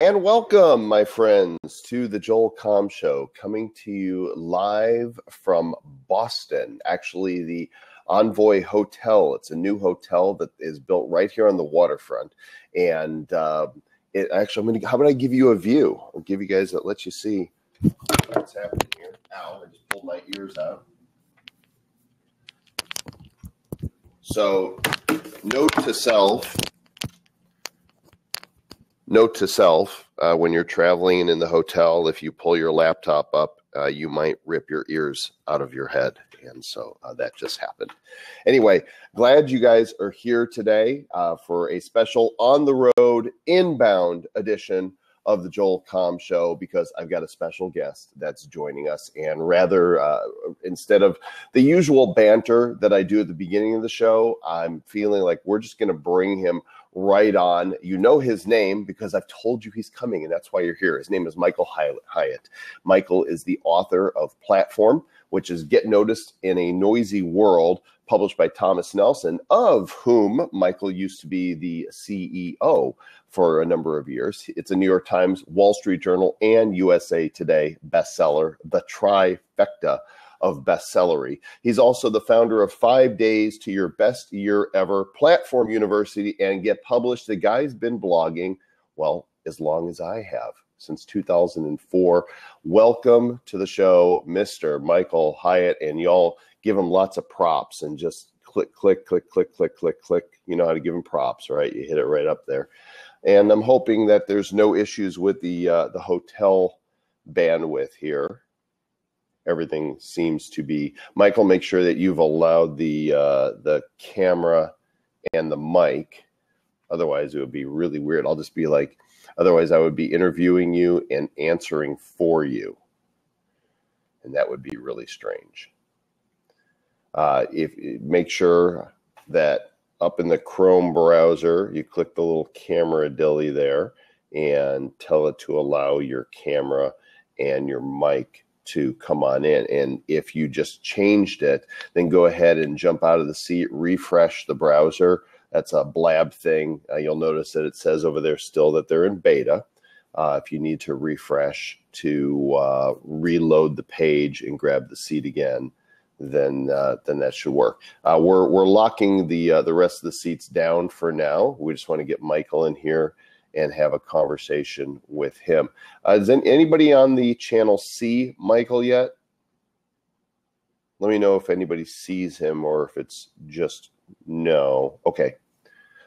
And welcome, my friends, to the Joel Comm Show, coming to you live from Boston. Actually, the Envoy Hotel. It's a new hotel that is built right here on the waterfront. And how about I give you a view? I'll give you guys, let you see what's happening here. Ow, I just pulled my ears out. So, note to self, when you're traveling in the hotel, if you pull your laptop up, you might rip your ears out of your head. And so that just happened. Anyway, glad you guys are here today for a special on the road inbound edition of the Joel Comm Show, because I've got a special guest that's joining us. And rather, instead of the usual banter that I do at the beginning of the show, I'm feeling like we're just going to bring him right on. You know his name because I've told you he's coming, and that's why you're here. His name is Michael Hyatt. Michael is the author of Platform, which is Get Noticed in a Noisy World, published by Thomas Nelson, of whom Michael used to be the CEO for a number of years. It's a New York Times, Wall Street Journal, and USA Today bestseller, the trifecta of bestsellery. He's also the founder of 5 Days to Your Best Year Ever, Platform University, and Get Published. The guy's been blogging, well, as long as I have, since 2004. Welcome to the show, Mr. Michael Hyatt, and y'all give him lots of props and just click, click, click, click, click, click, click. You know how to give him props, right? You hit it right up there. And I'm hoping that there's no issues with the hotel bandwidth here. Everything seems to be. Michael, make sure that you've allowed the camera and the mic. Otherwise, it would be really weird. I'll just be like, otherwise I would be interviewing you and answering for you. And that would be really strange. Make sure that up in the Chrome browser, you click the little camera dilly there and tell it to allow your camera and your mic to come on in. And if you just changed it, then go ahead and jump out of the seat, refresh the browser. That's a Blab thing. You'll notice that it says over there still that they're in beta. If you need to refresh to reload the page and grab the seat again, then that should work. We're locking the rest of the seats down for now. We just want to get Michael in here and have a conversation with him. Does anybody on the channel see Michael yet? Let me know if anybody sees him or if it's just no. Okay.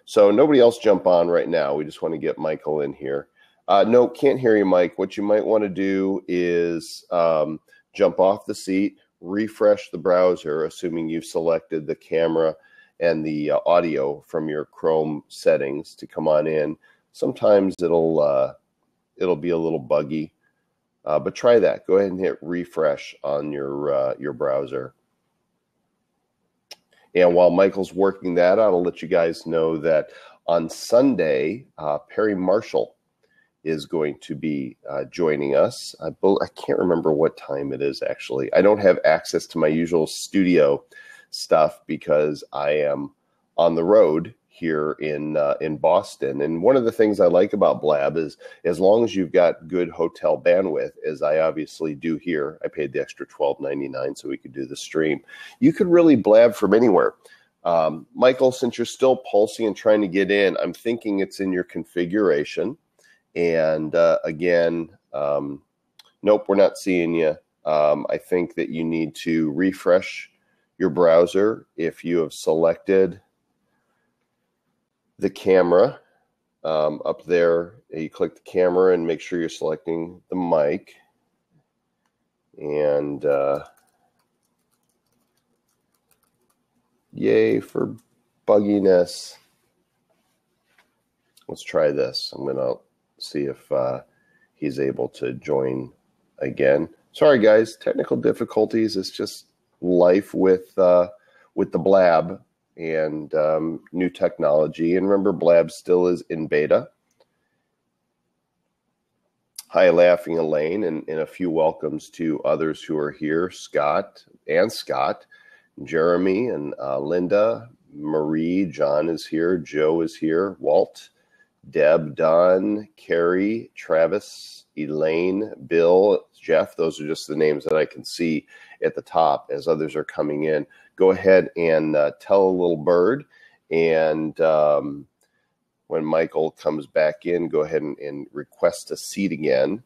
So nobody else jump on right now. We just want to get Michael in here. No, can't hear you, Mike. What you might want to do is jump off the seat, refresh the browser, assuming you've selected the camera and the audio from your Chrome settings to come on in. Sometimes it'll be a little buggy, but try that. Go ahead and hit refresh on your browser. And while Michael's working that out, I'll let you guys know that on Sunday, Perry Marshall is going to be joining us. I can't remember what time it is, actually. I don't have access to my usual studio stuff because I am on the road here in Boston. And one of the things I like about Blab is as long as you've got good hotel bandwidth, as I obviously do here, I paid the extra $12.99 so we could do the stream. You could really blab from anywhere. Michael, since you're still pulsing and trying to get in, I'm thinking it's in your configuration. And again, nope, we're not seeing you. I think that you need to refresh your browser if you have selected the camera up there. You click the camera and make sure you're selecting the mic. And yay for bugginess. Let's try this. I'm going to see if he's able to join again. Sorry, guys, technical difficulties. It's just life with the Blab and new technology. And remember, Blab still is in beta. Hi, Laughing Elaine, and a few welcomes to others who are here, Scott, Jeremy, and Linda, Marie, John is here, Joe is here, Walt, Deb, Don, Carrie, Travis, Elaine, Bill, Jeff. Those are just the names that I can see at the top as others are coming in. Go ahead and tell a little bird. And when Michael comes back in, go ahead and request a seat again.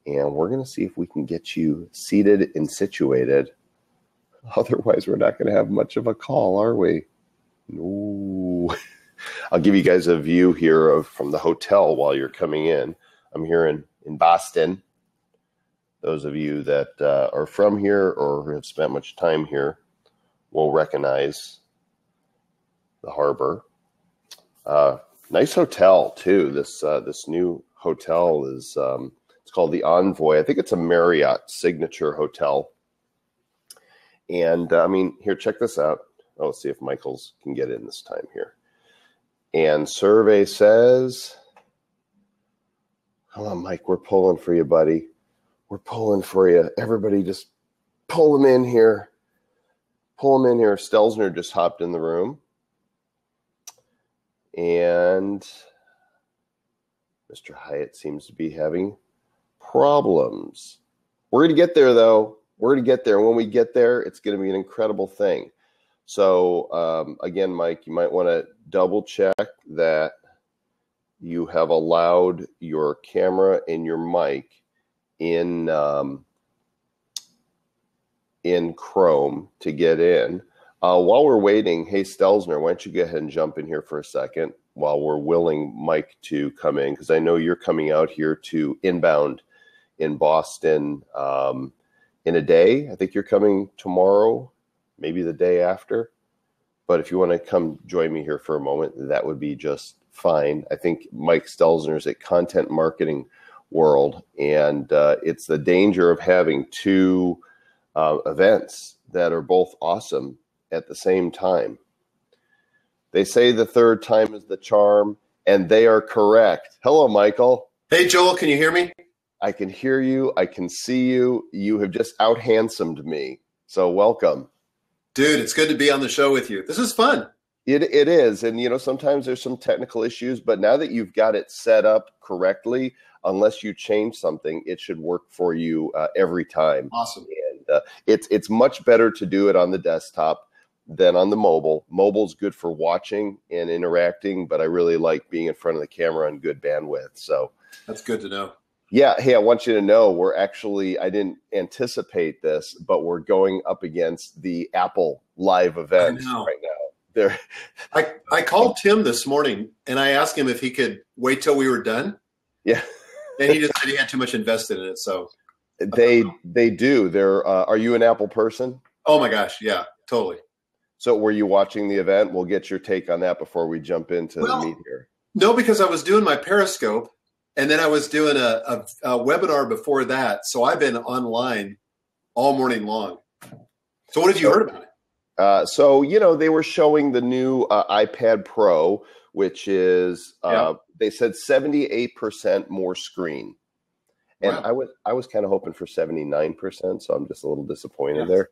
And we're going to see if we can get you seated and situated. Otherwise, we're not going to have much of a call, are we? No. I'll give you guys a view here from the hotel while you're coming in. I'm here in Boston. Those of you that are from here or have spent much time here will recognize the harbor. Nice hotel too. This new hotel is it's called the Envoy. I think it's a Marriott signature hotel. And I mean, here, check this out. Oh, let's see if Michael's can get in this time here. And survey says, come on, Mike, we're pulling for you, buddy. We're pulling for you. Everybody just pull them in here. Pull them in here. Stelzner just hopped in the room. And Mr. Hyatt seems to be having problems. We're going to get there, though. We're going to get there. And when we get there, it's going to be an incredible thing. So, again, Mike, you might want to double check that you have allowed your camera and your mic in Chrome to get in. While we're waiting, hey, Stelzner, why don't you go ahead and jump in here for a second while we're willing Mike to come in, because I know you're coming out here to Inbound in Boston in a day. I think you're coming tomorrow, maybe the day after. But if you want to come join me here for a moment, that would be just fine. I think Mike Stelzner is at Content Marketing World, and it's the danger of having two events that are both awesome at the same time. They say the third time is the charm, and they are correct. Hello, Michael. Hey, Joel, can you hear me? I can hear you. I can see you. You have just out-handsomed me. So welcome. Dude, it's good to be on the show with you. This is fun. It is. And, you know, sometimes there's some technical issues, but now that you've got it set up correctly, unless you change something, it should work for you every time. Awesome. And it's much better to do it on the desktop than on the mobile. Mobile's good for watching and interacting, but I really like being in front of the camera on good bandwidth. So that's good to know. Yeah. Hey, I want you to know I didn't anticipate this, but we're going up against the Apple live event right now. I called Tim this morning and I asked him if he could wait till we were done. Yeah. And he just said he had too much invested in it. So they do. Are you an Apple person? Oh my gosh. Yeah, totally. So were you watching the event? We'll get your take on that before we jump into the meat here. No, because I was doing my Periscope. And then I was doing a webinar before that. So I've been online all morning long. So what have you heard about it? So, you know, they were showing the new iPad Pro, which is, they said 78% more screen. And wow. I was kind of hoping for 79%. So I'm just a little disappointed there.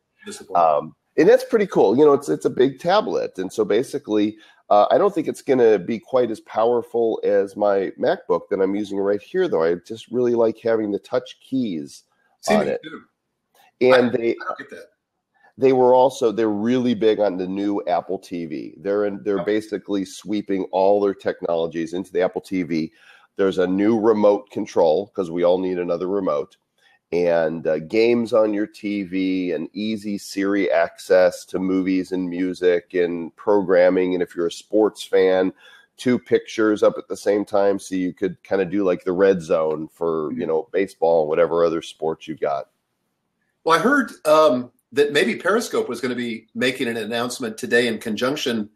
And that's pretty cool. You know, it's a big tablet. And so basically, I don't think it's going to be quite as powerful as my MacBook that I'm using right here, though. I just really like having the touch keys on it. Too. And I don't get that. They're really big on the new Apple TV. They're basically sweeping all their technologies into the Apple TV. There's a new remote control because we all need another remote. And games on your TV and easy Siri access to movies and music and programming. And if you're a sports fan, 2 pictures up at the same time. So you could kind of do like the red zone for, you know, baseball and whatever other sports you got. Well, I heard that maybe Periscope was going to be making an announcement today in conjunction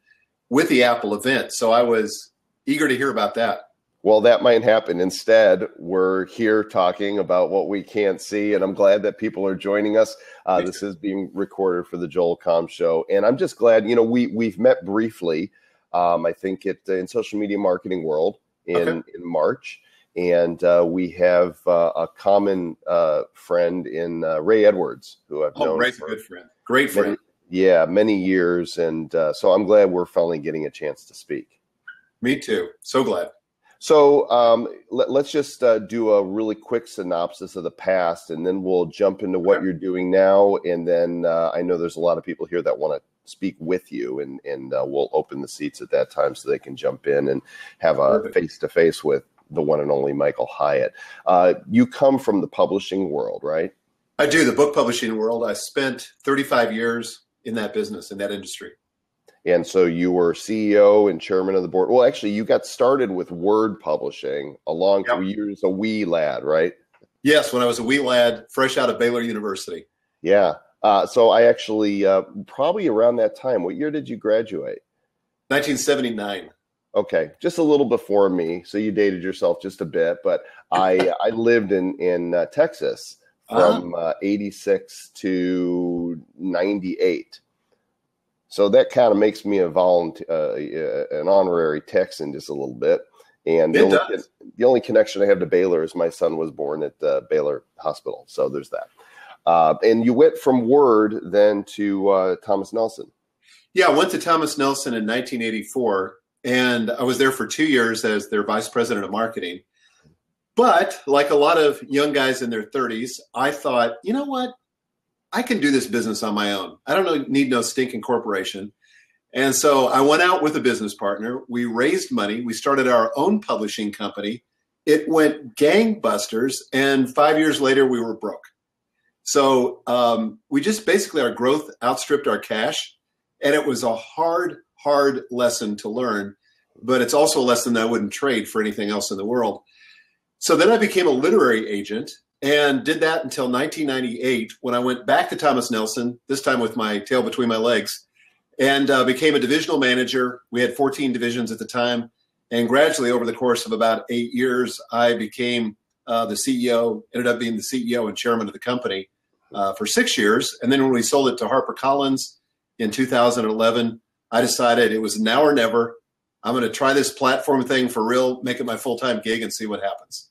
with the Apple event. So I was eager to hear about that. Well, that might happen. Instead, we're here talking about what we can't see, and I'm glad that people are joining us. This is being recorded for the Joel Comm Show, and I'm just glad, you know, we've met briefly, I think in Social Media Marketing World in March, and we have a common friend in Ray Edwards, who I've known. Ray's a good friend. Great friend. Many years, and so I'm glad we're finally getting a chance to speak. Me too. So glad. So let's just do a really quick synopsis of the past, and then we'll jump into what you're doing now. And then I know there's a lot of people here that want to speak with you, and we'll open the seats at that time so they can jump in and have a face-to-face with the one and only Michael Hyatt. You come from the publishing world, right? I do, the book publishing world. I spent 35 years in that business, in that industry. And so you were CEO and chairman of the board. Well, actually, you got started with Word Publishing along you were a wee lad, right? Yes, when I was a wee lad, fresh out of Baylor University. Yeah. So I actually, probably around that time, what year did you graduate? 1979. Okay, just a little before me. So you dated yourself just a bit. But I lived in Texas from 86 to 98. So that kind of makes me an honorary Texan just a little bit. And the only connection I have to Baylor is my son was born at Baylor Hospital. So there's that. And you went from Word then to Thomas Nelson. Yeah, I went to Thomas Nelson in 1984, and I was there for 2 years as their vice president of marketing. But like a lot of young guys in their 30s, I thought, you know what? I can do this business on my own. I don't need no stinking corporation. And so I went out with a business partner. We raised money. We started our own publishing company. It went gangbusters. And 5 years later, we were broke. So we just basically, our growth outstripped our cash. And it was a hard lesson to learn. But it's also a lesson that I wouldn't trade for anything else in the world. So then I became a literary agent. And did that until 1998 when I went back to Thomas Nelson, this time with my tail between my legs, and became a divisional manager. We had 14 divisions at the time. And gradually over the course of about 8 years, I became the CEO, ended up being the CEO and chairman of the company for 6 years. And then when we sold it to HarperCollins in 2011, I decided it was now or never. I'm going to try this platform thing for real, make it my full-time gig and see what happens.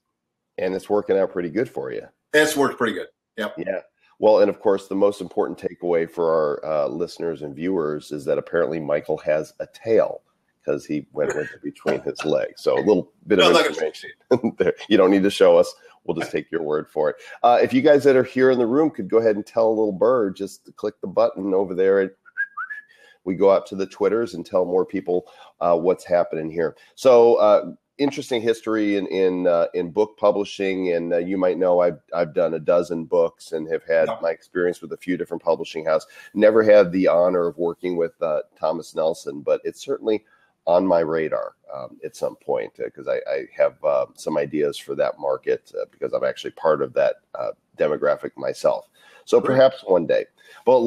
And it's working out pretty good for you. It's worked pretty good. Yep. Yeah. Well, and of course, the most important takeaway for our listeners and viewers is that apparently Michael has a tail because he went with it between his legs. So a little bit of information there. You don't need to show us. We'll just take your word for it. If you guys that are here in the room could go ahead and tell a little bird, just click the button over there. And we go out to the Twitters and tell more people what's happening here. So, interesting history in book publishing, and you might know I've done a dozen books and have had my experience with a few different publishing houses. Never had the honor of working with Thomas Nelson, but it's certainly on my radar at some point because I have some ideas for that market because I'm actually part of that demographic myself. So perhaps one day. Well,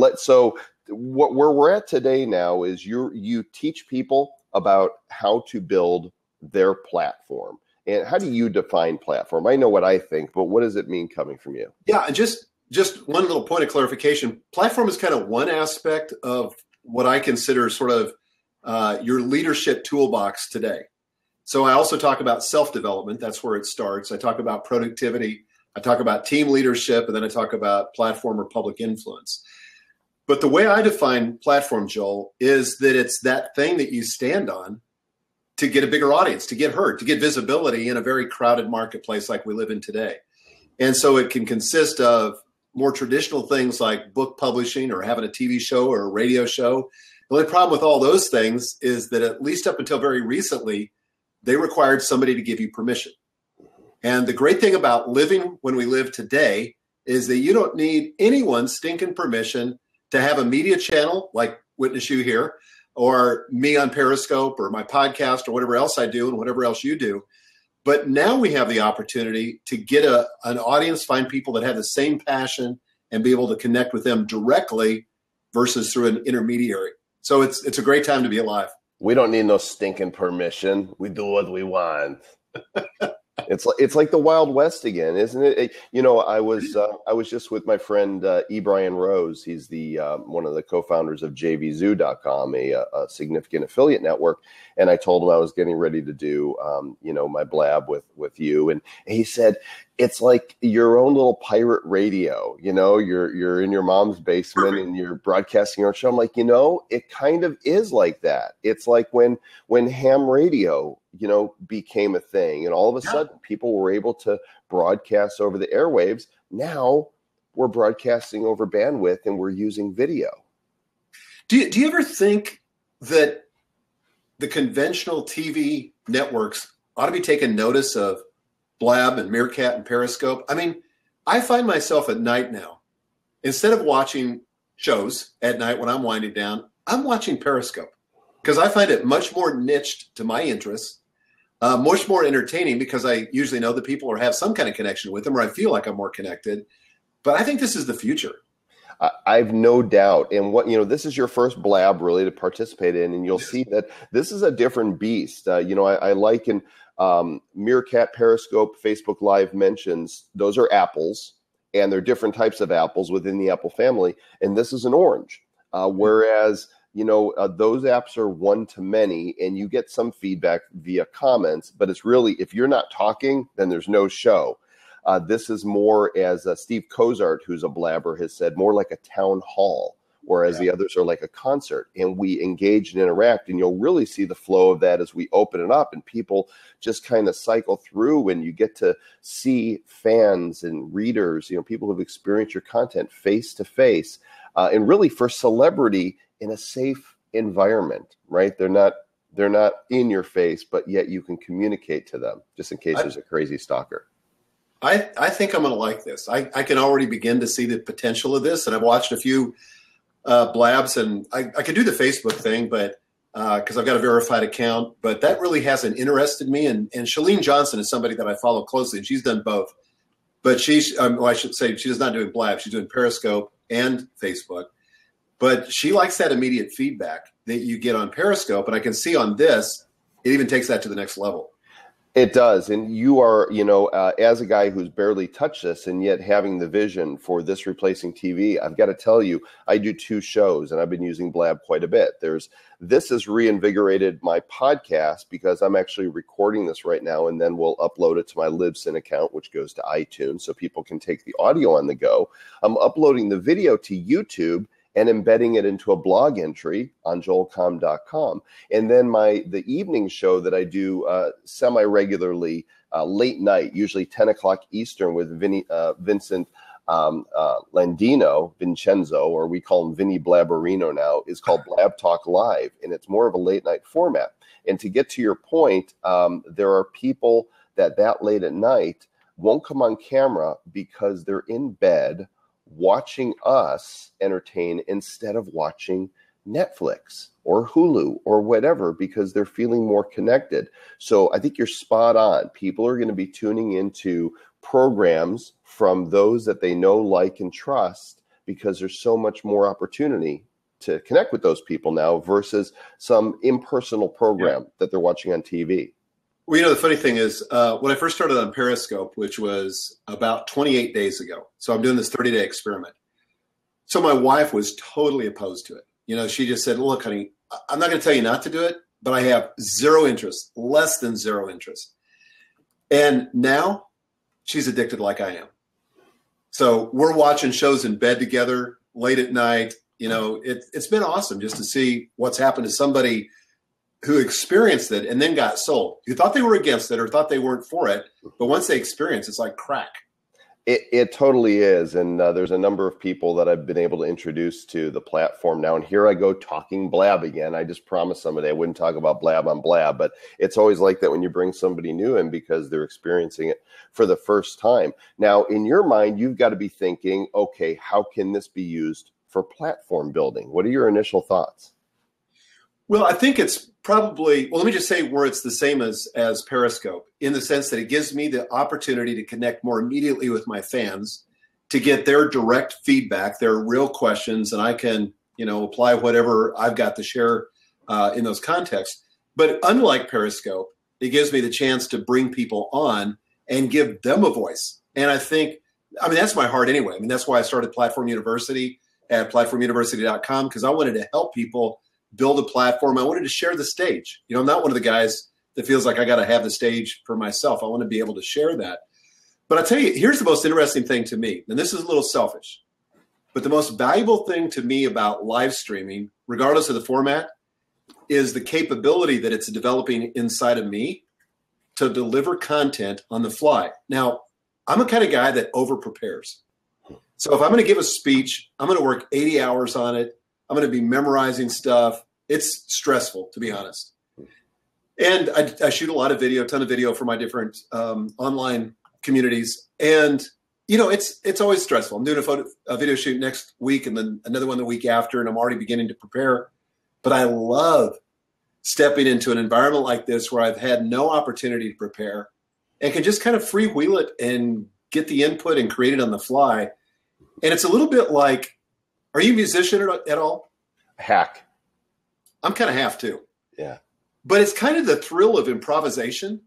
where we're at today now is you teach people about how to build their platform. And how do you define platform? I know what I think, but what does it mean coming from you? Yeah, and just one little point of clarification. Platform is kind of one aspect of what I consider sort of your leadership toolbox today. So I also talk about self-development. That's where it starts. I talk about productivity. I talk about team leadership, and then I talk about platform or public influence. But the way I define platform, Joel, is that it's that thing that you stand on to get a bigger audience, to get heard, to get visibility in a very crowded marketplace like we live in today. And so it can consist of more traditional things like book publishing or having a TV show or a radio show. The only problem with all those things is that at least up until very recently, they required somebody to give you permission. And the great thing about living when we live today is that you don't need anyone's stinking permission to have a media channel like Witness You here, or me on Periscope, or my podcast, or whatever else I do, and whatever else you do. But now we have the opportunity to get an audience, find people that have the same passion, and be able to connect with them directly versus through an intermediary. So it's a great time to be alive. We don't need no stinking permission. We do what we want. It's like the Wild West again, isn't it? I was just with my friend E. Brian Rose. He's the one of the co-founders of JVZoo.com, a significant affiliate network. And I told him I was getting ready to do my blab with you, and he said, it's like your own little pirate radio. You're in your mom's basement and you're broadcasting your show. I'm like, it kind of is like that. It's like when ham radio, became a thing, and all of a sudden people were able to broadcast over the airwaves. Now we're broadcasting over bandwidth and we're using video. Do you ever think that the conventional TV networks ought to be taking notice of Blab and Meerkat and Periscope? I mean, I find myself at night now, instead of watching shows at night when I'm winding down, I'm watching Periscope because I find it much more niched to my interests, much more entertaining because I usually know the people or have some kind of connection with them, or I feel like I'm more connected. But I think this is the future. I've no doubt. And this is your first Blab really to participate in, and you'll see that this is a different beast. I liken Meerkat, Periscope, Facebook Live mentions, those are apples, and they're different types of apples within the Apple family. And this is an orange. Whereas, those apps are one to many, and you get some feedback via comments, but it's really, if you're not talking, then there's no show. This is more, as Steve Cozart, who's a blabber, has said, more like a town hall, whereas the others are like a concert. And we engage and interact, and you'll really see the flow of that as we open it up, and people just kind of cycle through, and you get to see fans and readers, people who've experienced your content face to face, and really for celebrity in a safe environment, right? They're not in your face, but yet you can communicate to them just in case there's a crazy stalker. I think I'm going to like this. I can already begin to see the potential of this, and I've watched a few Blabs, and I could do the Facebook thing, but because I've got a verified account, but that really hasn't interested me. And Chalene Johnson is somebody that I follow closely, and she's done both. But I should say she's not doing Blab. She's doing Periscope and Facebook. But she likes that immediate feedback that you get on Periscope, and I can see on this, it even takes that to the next level. It does. And you are, as a guy who's barely touched this and yet having the vision for this replacing TV, I've got to tell you, I do 2 shows and I've been using Blab quite a bit. This has reinvigorated my podcast because I'm actually recording this right now, and then we'll upload it to my Libsyn account, which goes to iTunes so people can take the audio on the go. I'm uploading the video to YouTube and embedding it into a blog entry on joelcomm.com. And then the evening show that I do semi-regularly late night, usually 10 o'clock Eastern, with Vincent Vincenzo, or we call him Vinny Blabberino now, is called Blab Talk Live, and it's more of a late night format. And to get to your point, there are people that late at night won't come on camera because they're in bed watching us entertain instead of watching Netflix or Hulu or whatever, because they're feeling more connected. So I think you're spot on. People are going to be tuning into programs from those that they know, like, and trust, because there's so much more opportunity to connect with those people now versus some impersonal program that they're watching on TV. Well, the funny thing is, when I first started on Periscope, which was about 28 days ago, so I'm doing this 30-day experiment. So my wife was totally opposed to it. She just said, look, honey, I'm not going to tell you not to do it, but I have zero interest, less than zero interest. And now she's addicted like I am. So we're watching shows in bed together late at night. It's been awesome just to see what's happened to somebody who experienced it and then got sold, who thought they were against it or thought they weren't for it. But once they experience, it's like crack. It totally is. And there's a number of people that I've been able to introduce to the platform now. And here I go talking Blab again. I just promised somebody I wouldn't talk about Blab on Blab, but it's always like that when you bring somebody new in because they're experiencing it for the first time. Now, in your mind, you've got to be thinking, okay, how can this be used for platform building? What are your initial thoughts? Well, I think it's probably, let me just say where it's the same as Periscope, in the sense that it gives me the opportunity to connect more immediately with my fans, to get their direct feedback, their real questions, and I can, apply whatever I've got to share in those contexts. But unlike Periscope, it gives me the chance to bring people on and give them a voice. And I think, that's my heart anyway. That's why I started Platform University at platformuniversity.com, because I wanted to help people build a platform. I wanted to share the stage. I'm not one of the guys that feels like I got to have the stage for myself. I want to be able to share that. But I'll tell you, here's the most interesting thing to me, and this is a little selfish, but the most valuable thing to me about live streaming, regardless of the format, is the capability that it's developing inside of me to deliver content on the fly. Now, I'm a kind of guy that over prepares. So if I'm going to give a speech, I'm going to work 80 hours on it. I'm going to be memorizing stuff. It's stressful, to be honest. And I shoot a lot of video, a ton of video for my different online communities. And, you know, it's always stressful. I'm doing a video shoot next week and then another one the week after, and I'm already beginning to prepare. But I love stepping into an environment like this where I've had no opportunity to prepare and can just kind of freewheel it and get the input and create it on the fly. And it's a little bit like, are you a musician at all? Hack. I'm kind of half too. Yeah. But it's kind of the thrill of improvisation.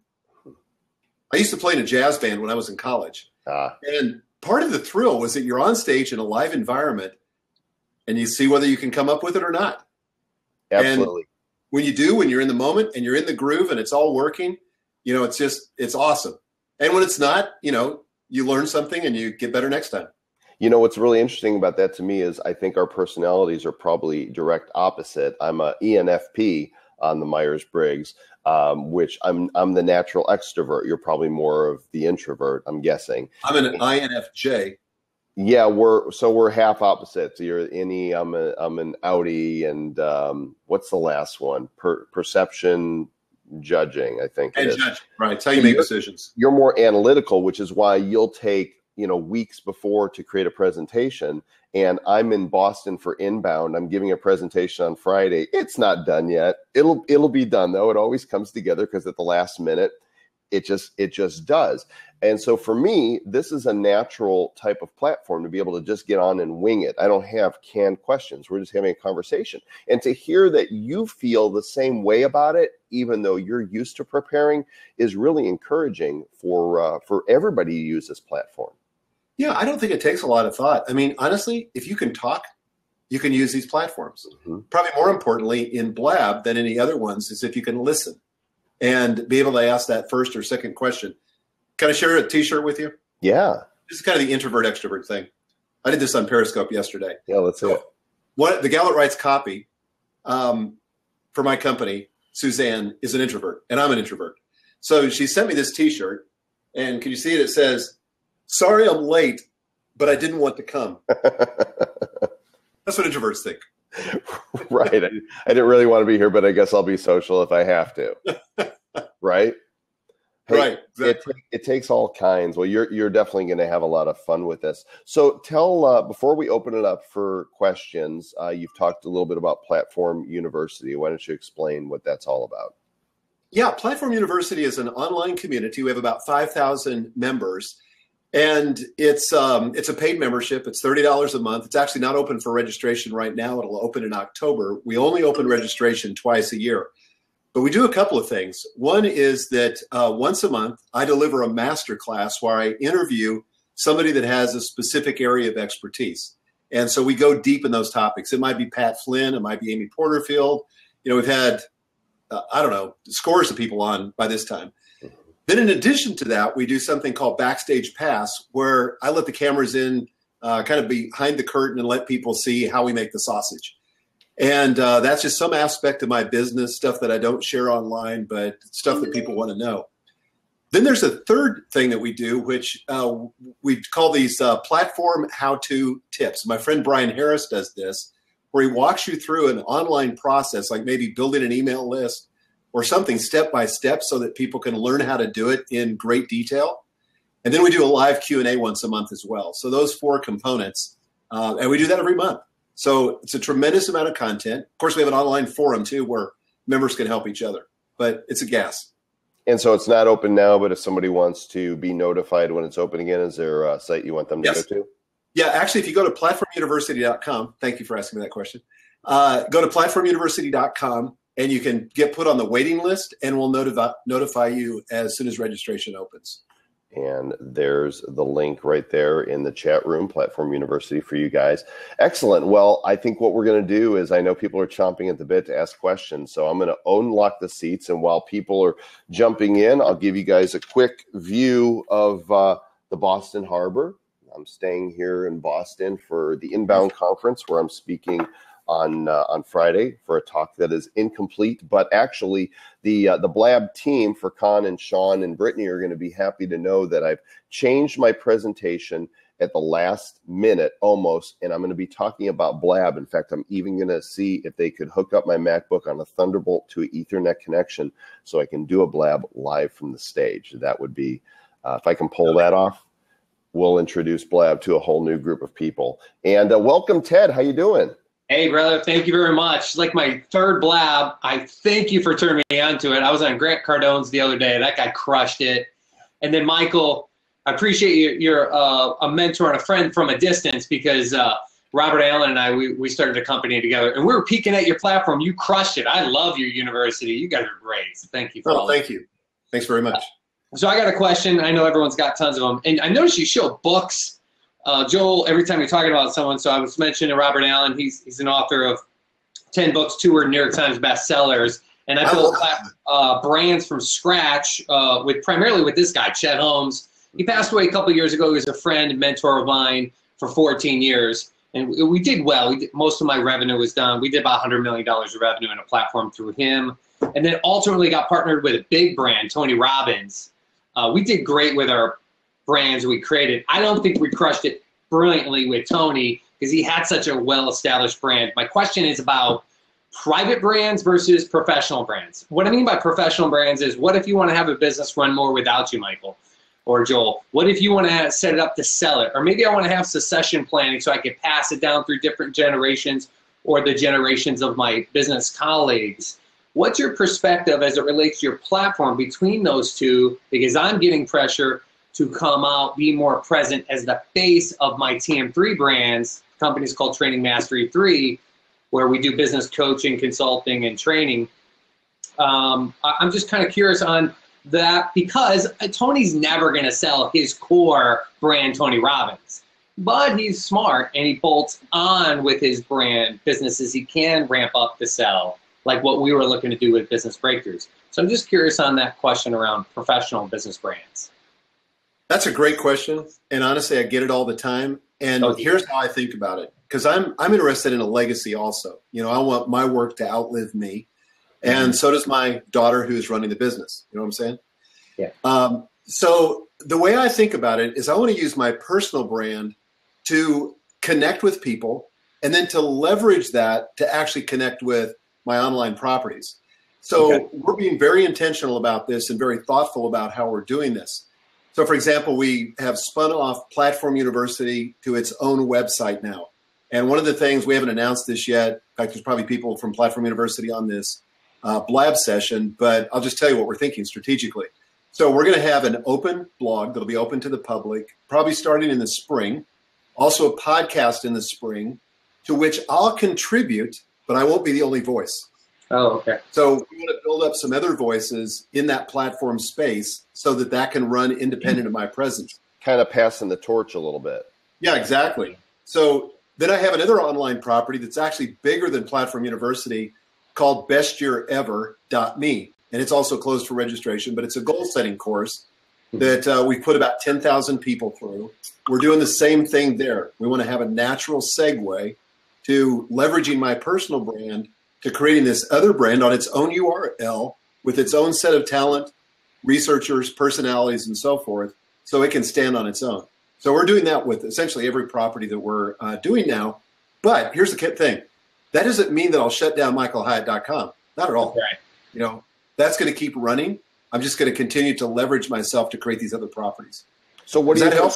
I used to play in a jazz band when I was in college. And part of the thrill was that you're on stage in a live environment and you see whether you can come up with it or not. Absolutely. And when you do, when you're in the moment and you're in the groove and it's all working, you know, it's awesome. And when it's not, you know, you learn something and you get better next time. You know, what's really interesting about that to me is I think our personalities are probably direct opposite. I'm a ENFP on the Myers-Briggs, which I'm the natural extrovert. You're probably more of the introvert, I'm guessing. I'm an INFJ. Yeah, we're half opposite. So you're an INI, I'm an Audi, and what's the last one? Perception, judging, I think. And judging, right? It's how you make decisions. You're more analytical, which is why you'll take, you know, weeks before to create a presentation. And I'm in Boston for Inbound. I'm giving a presentation on Friday. It's not done yet. It'll be done though. It always comes together because at the last minute, it just does. And so for me, this is a natural type of platform to be able to just get on and wing it. I don't have canned questions. We're just having a conversation. And to hear that you feel the same way about it, even though you're used to preparing, is really encouraging for everybody to use this platform. Yeah, I don't think it takes a lot of thought. I mean, honestly, if you can talk, you can use these platforms. Mm-hmm. Probably more importantly in Blab than any other ones is if you can listen and be able to ask that first or second question. Can I share a T-shirt with you? Yeah. This is kind of the introvert extrovert thing. I did this on Periscope yesterday. Yeah, let's see it. The Gallup writes copy for my company. Suzanne is an introvert, and I'm an introvert. So she sent me this T-shirt, and can you see it? It says, "Sorry I'm late, but I didn't want to come." That's what introverts think. Right. I didn't really want to be here, but I guess I'll be social if I have to. Right? Hey, right. Exactly. It takes all kinds. Well, you're definitely going to have a lot of fun with this. So tell, before we open it up for questions, you've talked a little bit about Platform University. Why don't you explain what that's all about? Yeah, Platform University is an online community. We have about 5,000 members. And it's a paid membership. It's $30 a month. It's actually not open for registration right now. It'll open in October. We only open registration twice a year. But we do a couple of things. One is that once a month, I deliver a master class where I interview somebody that has a specific area of expertise. And so we go deep in those topics. It might be Pat Flynn. It might be Amy Porterfield. You know, we've had, scores of people on by this time. Then in addition to that, we do something called Backstage Pass, where I let the cameras in kind of behind the curtain and let people see how we make the sausage. And that's just some aspect of my business, stuff that I don't share online, but stuff that people want to know. Then there's a third thing that we do, which we call these platform how-to tips. My friend Brian Harris does this, where he walks you through an online process, like maybe building an email list or something step by step so that people can learn how to do it in great detail. And then we do a live Q&A once a month as well. So those four components, and we do that every month. So it's a tremendous amount of content. Of course, we have an online forum too where members can help each other, but it's a gas. And so it's not open now, but if somebody wants to be notified when it's open again, is there a site you want them to go to? Yeah, actually, if you go to platformuniversity.com, thank you for asking me that question. Go to platformuniversity.com and you can get put on the waiting list and we'll notify you as soon as registration opens. And there's the link right there in the chat room, Platform University for you guys. Excellent. Well, I think what we're going to do is I know people are chomping at the bit to ask questions. So I'm going to unlock the seats. And while people are jumping in, I'll give you guys a quick view of the the Boston Harbor. I'm staying here in Boston for the Inbound Conference, where I'm speaking on Friday for a talk that is incomplete. But actually, the Blab team for Con and Sean and Brittany are going to be happy to know that I've changed my presentation at the last minute almost, and I'm going to be talking about Blab. In fact, I'm even going to see if they could hook up my MacBook on a Thunderbolt to an Ethernet connection so I can do a Blab live from the stage. That would be, if I can pull that off, we'll introduce Blab to a whole new group of people. And welcome, Ted. How you doing? Hey, brother. Thank you very much. Like my third Blab, I thank you for turning me on to it. I was on Grant Cardone's the other day. That guy crushed it. And then, Michael, I appreciate you. You're a mentor and a friend from a distance because Robert Allen and I, we started a company together. And we were peeking at your platform. You crushed it. I love your university. You guys are great. So thank you for all thank you. Thanks very much. So I got a question. I know everyone's got tons of them. And I noticed you show books. Joel, every time you're talking about someone, so I was mentioning Robert Allen. He's an author of 10 books, 2 were New York Times bestsellers. And I built brands from scratch primarily with this guy, Chet Holmes. He passed away a couple of years ago. He was a friend and mentor of mine for 14 years. And we did well. Most of my revenue was done. We did about $100 million of revenue in a platform through him. And then ultimately got partnered with a big brand, Tony Robbins. We did great with our brands we created. I don't think we crushed it brilliantly with Tony because he had such a well-established brand. My question is about private brands versus professional brands. What I mean by professional brands is, what if you want to have a business run more without you, Michael or Joel? What if you want to set it up to sell it? Or maybe I want to have succession planning so I can pass it down through different generations or the generations of my business colleagues. What's your perspective as it relates to your platform between those two? Because I'm getting pressure to come out, be more present as the face of my TM3 brands. The company's called Training Mastery 3, where we do business coaching, consulting, and training. I'm just kind of curious on that because Tony's never going to sell his core brand, Tony Robbins. But he's smart, and he bolts on with his brand businesses he can ramp up to sell, like what we were looking to do with Business Breakthroughs. So I'm just curious on that question around professional business brands. That's a great question, and honestly, I get it all the time. And here's how I think about it, because I'm interested in a legacy also. You know, I want my work to outlive me, and so does my daughter who's running the business. You know what I'm saying? Yeah. So the way I think about it is I want to use my personal brand to connect with people, and then to leverage that to actually connect with my online properties. So we're being very intentional about this and very thoughtful about how we're doing this. So, for example, we have spun off Platform University to its own website now. And one of the things, we haven't announced this yet. In fact, there's probably people from Platform University on this Blab session, but I'll just tell you what we're thinking strategically. So we're going to have an open blog that'll be open to the public, probably starting in the spring. Also a podcast in the spring, to which I'll contribute, but I won't be the only voice. Oh, okay. So we want to build up some other voices in that platform space so that that can run independent of my presence. Kind of passing the torch a little bit. Yeah, exactly. So then I have another online property that's actually bigger than Platform University called bestyearever.me. And it's also closed for registration, but it's a goal-setting course that we put about 10,000 people through. We're doing the same thing there. We want to have a natural segue to leveraging my personal brand to creating this other brand on its own URL with its own set of talent, researchers, personalities, and so forth, so it can stand on its own. So we're doing that with essentially every property that we're doing now. But here's the thing. That doesn't mean that I'll shut down michaelhyatt.com. Not at all. Right. You know, that's going to keep running. I'm just going to continue to leverage myself to create these other properties. So what Does that help?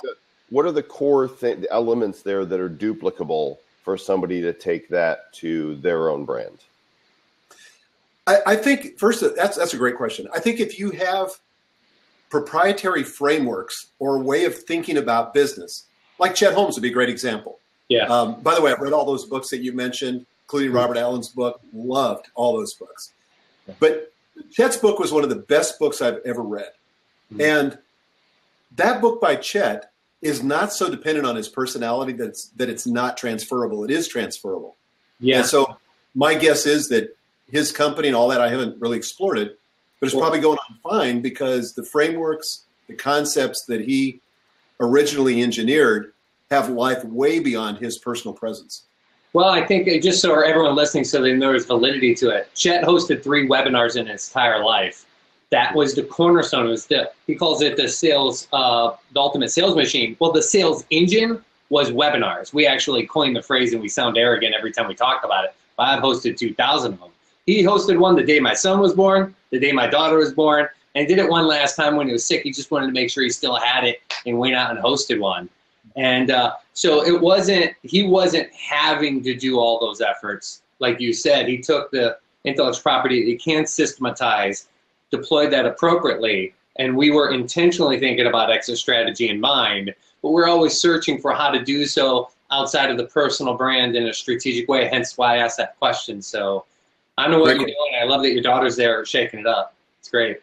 What are the core elements there that are duplicable for somebody to take that to their own brand? I think first, that's a great question. I think if you have proprietary frameworks or a way of thinking about business, like Chet Holmes would be a great example. Yeah. By the way, I've read all those books that you mentioned, including Robert Allen's book. Loved all those books. Yeah. But Chet's book was one of the best books I've ever read. Mm-hmm. And that book by Chet is not so dependent on his personality that it's not transferable. It is transferable. Yeah. And so my guess is that his company and all that, I haven't really explored it, but it's probably going on fine because the frameworks, the concepts that he originally engineered have life way beyond his personal presence. Well, I think just so everyone listening, so they know there's validity to it. Chet hosted 3 webinars in his entire life. That was the cornerstone. It was he calls it the sales, the ultimate sales machine. Well, the sales engine was webinars. We actually coined the phrase, and we sound arrogant every time we talk about it. But I've hosted 2,000 of them. He hosted one the day my son was born, the day my daughter was born, and did it one last time when he was sick. He just wanted to make sure he still had it and went out and hosted one. And so he wasn't having to do all those efforts. Like you said, he took the intellectual property that he can systematize, deployed that appropriately, and we were intentionally thinking about exit strategy in mind, but we're always searching for how to do so outside of the personal brand in a strategic way, hence why I asked that question. So I know what you're doing. I love that your daughter's there shaking it up. It's great.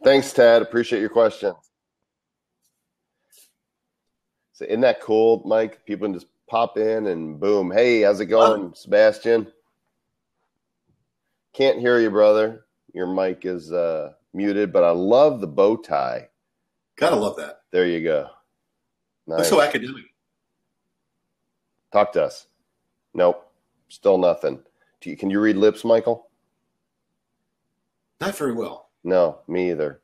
Thanks, Ted. Appreciate your question. So isn't that cool, Mike? People can just pop in and boom. Hey, how's it going, Sebastian? Can't hear you, brother. Your mic is muted, but I love the bow tie. Gotta love that. There you go. Nice. Looks so academic. Talk to us. Nope. Still nothing. Can you read lips, Michael? Not very well. No, me either.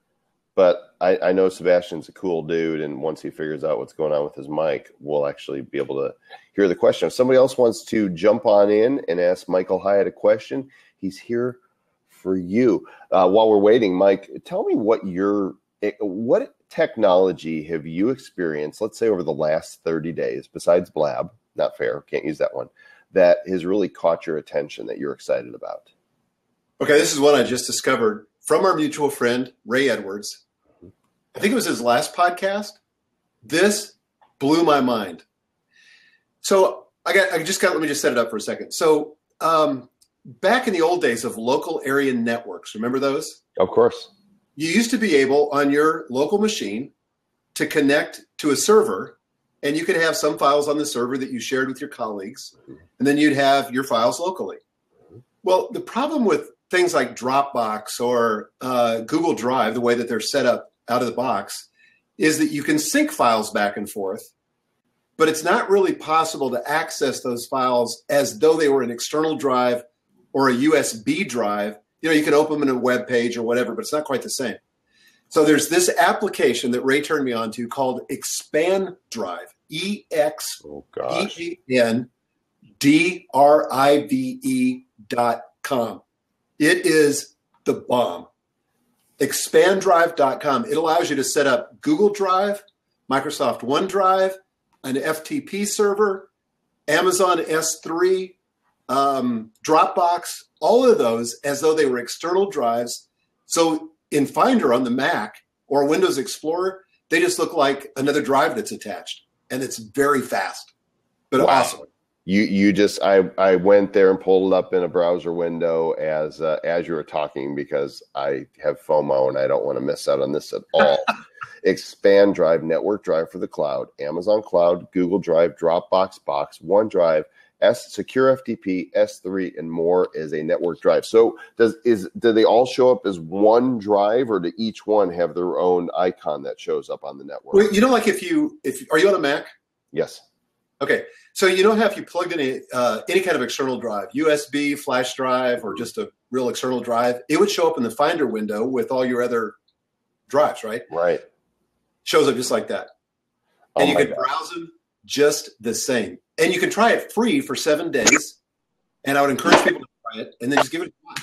But I know Sebastian's a cool dude, and once he figures out what's going on with his mic, we'll actually be able to hear the question. If somebody else wants to jump on in and ask Michael Hyatt a question, he's here for you. While we're waiting, Mike, tell me what technology have you experienced, let's say over the last 30 days, besides Blab, not fair, can't use that one, that has really caught your attention that you're excited about? Okay, this is one I just discovered from our mutual friend, Ray Edwards. I think it was his last podcast. This blew my mind. So let me just set it up for a second. So back in the old days of local area networks, remember those? Of course. You used to be able on your local machine to connect to a server, and you could have some files on the server that you shared with your colleagues, and then you'd have your files locally. Well, the problem with things like Dropbox or Google Drive, the way that they're set up out of the box, is that you can sync files back and forth, but it's not really possible to access those files as though they were an external drive or a USB drive. You know, you can open them in a web page or whatever, but it's not quite the same. So there's this application that Ray turned me on to called Expand Drive, EXPANDRIVE.com. It is the bomb. ExpandDrive.com. It allows you to set up Google Drive, Microsoft OneDrive, an FTP server, Amazon S3, Dropbox, all of those as though they were external drives. So in Finder on the Mac or Windows Explorer, they just look like another drive that's attached, and it's very fast, but awesome. I went there and pulled it up in a browser window as you were talking because I have FOMO and I don't want to miss out on this at all. Expand Drive, network drive for the cloud, Amazon Cloud, Google Drive, Dropbox, Box, OneDrive, Secure FTP, S3, and more is a network drive. So do they all show up as one drive, or do each one have their own icon that shows up on the network? Well, you know, like if are you on a Mac? Yes. Okay. So you know how if you plugged in any kind of external drive, USB, flash drive, or just a real external drive, it would show up in the Finder window with all your other drives, right? Right. Shows up just like that. And you can browse them just the same. And you can try it free for 7 days. And I would encourage people to try it and then just give it a try.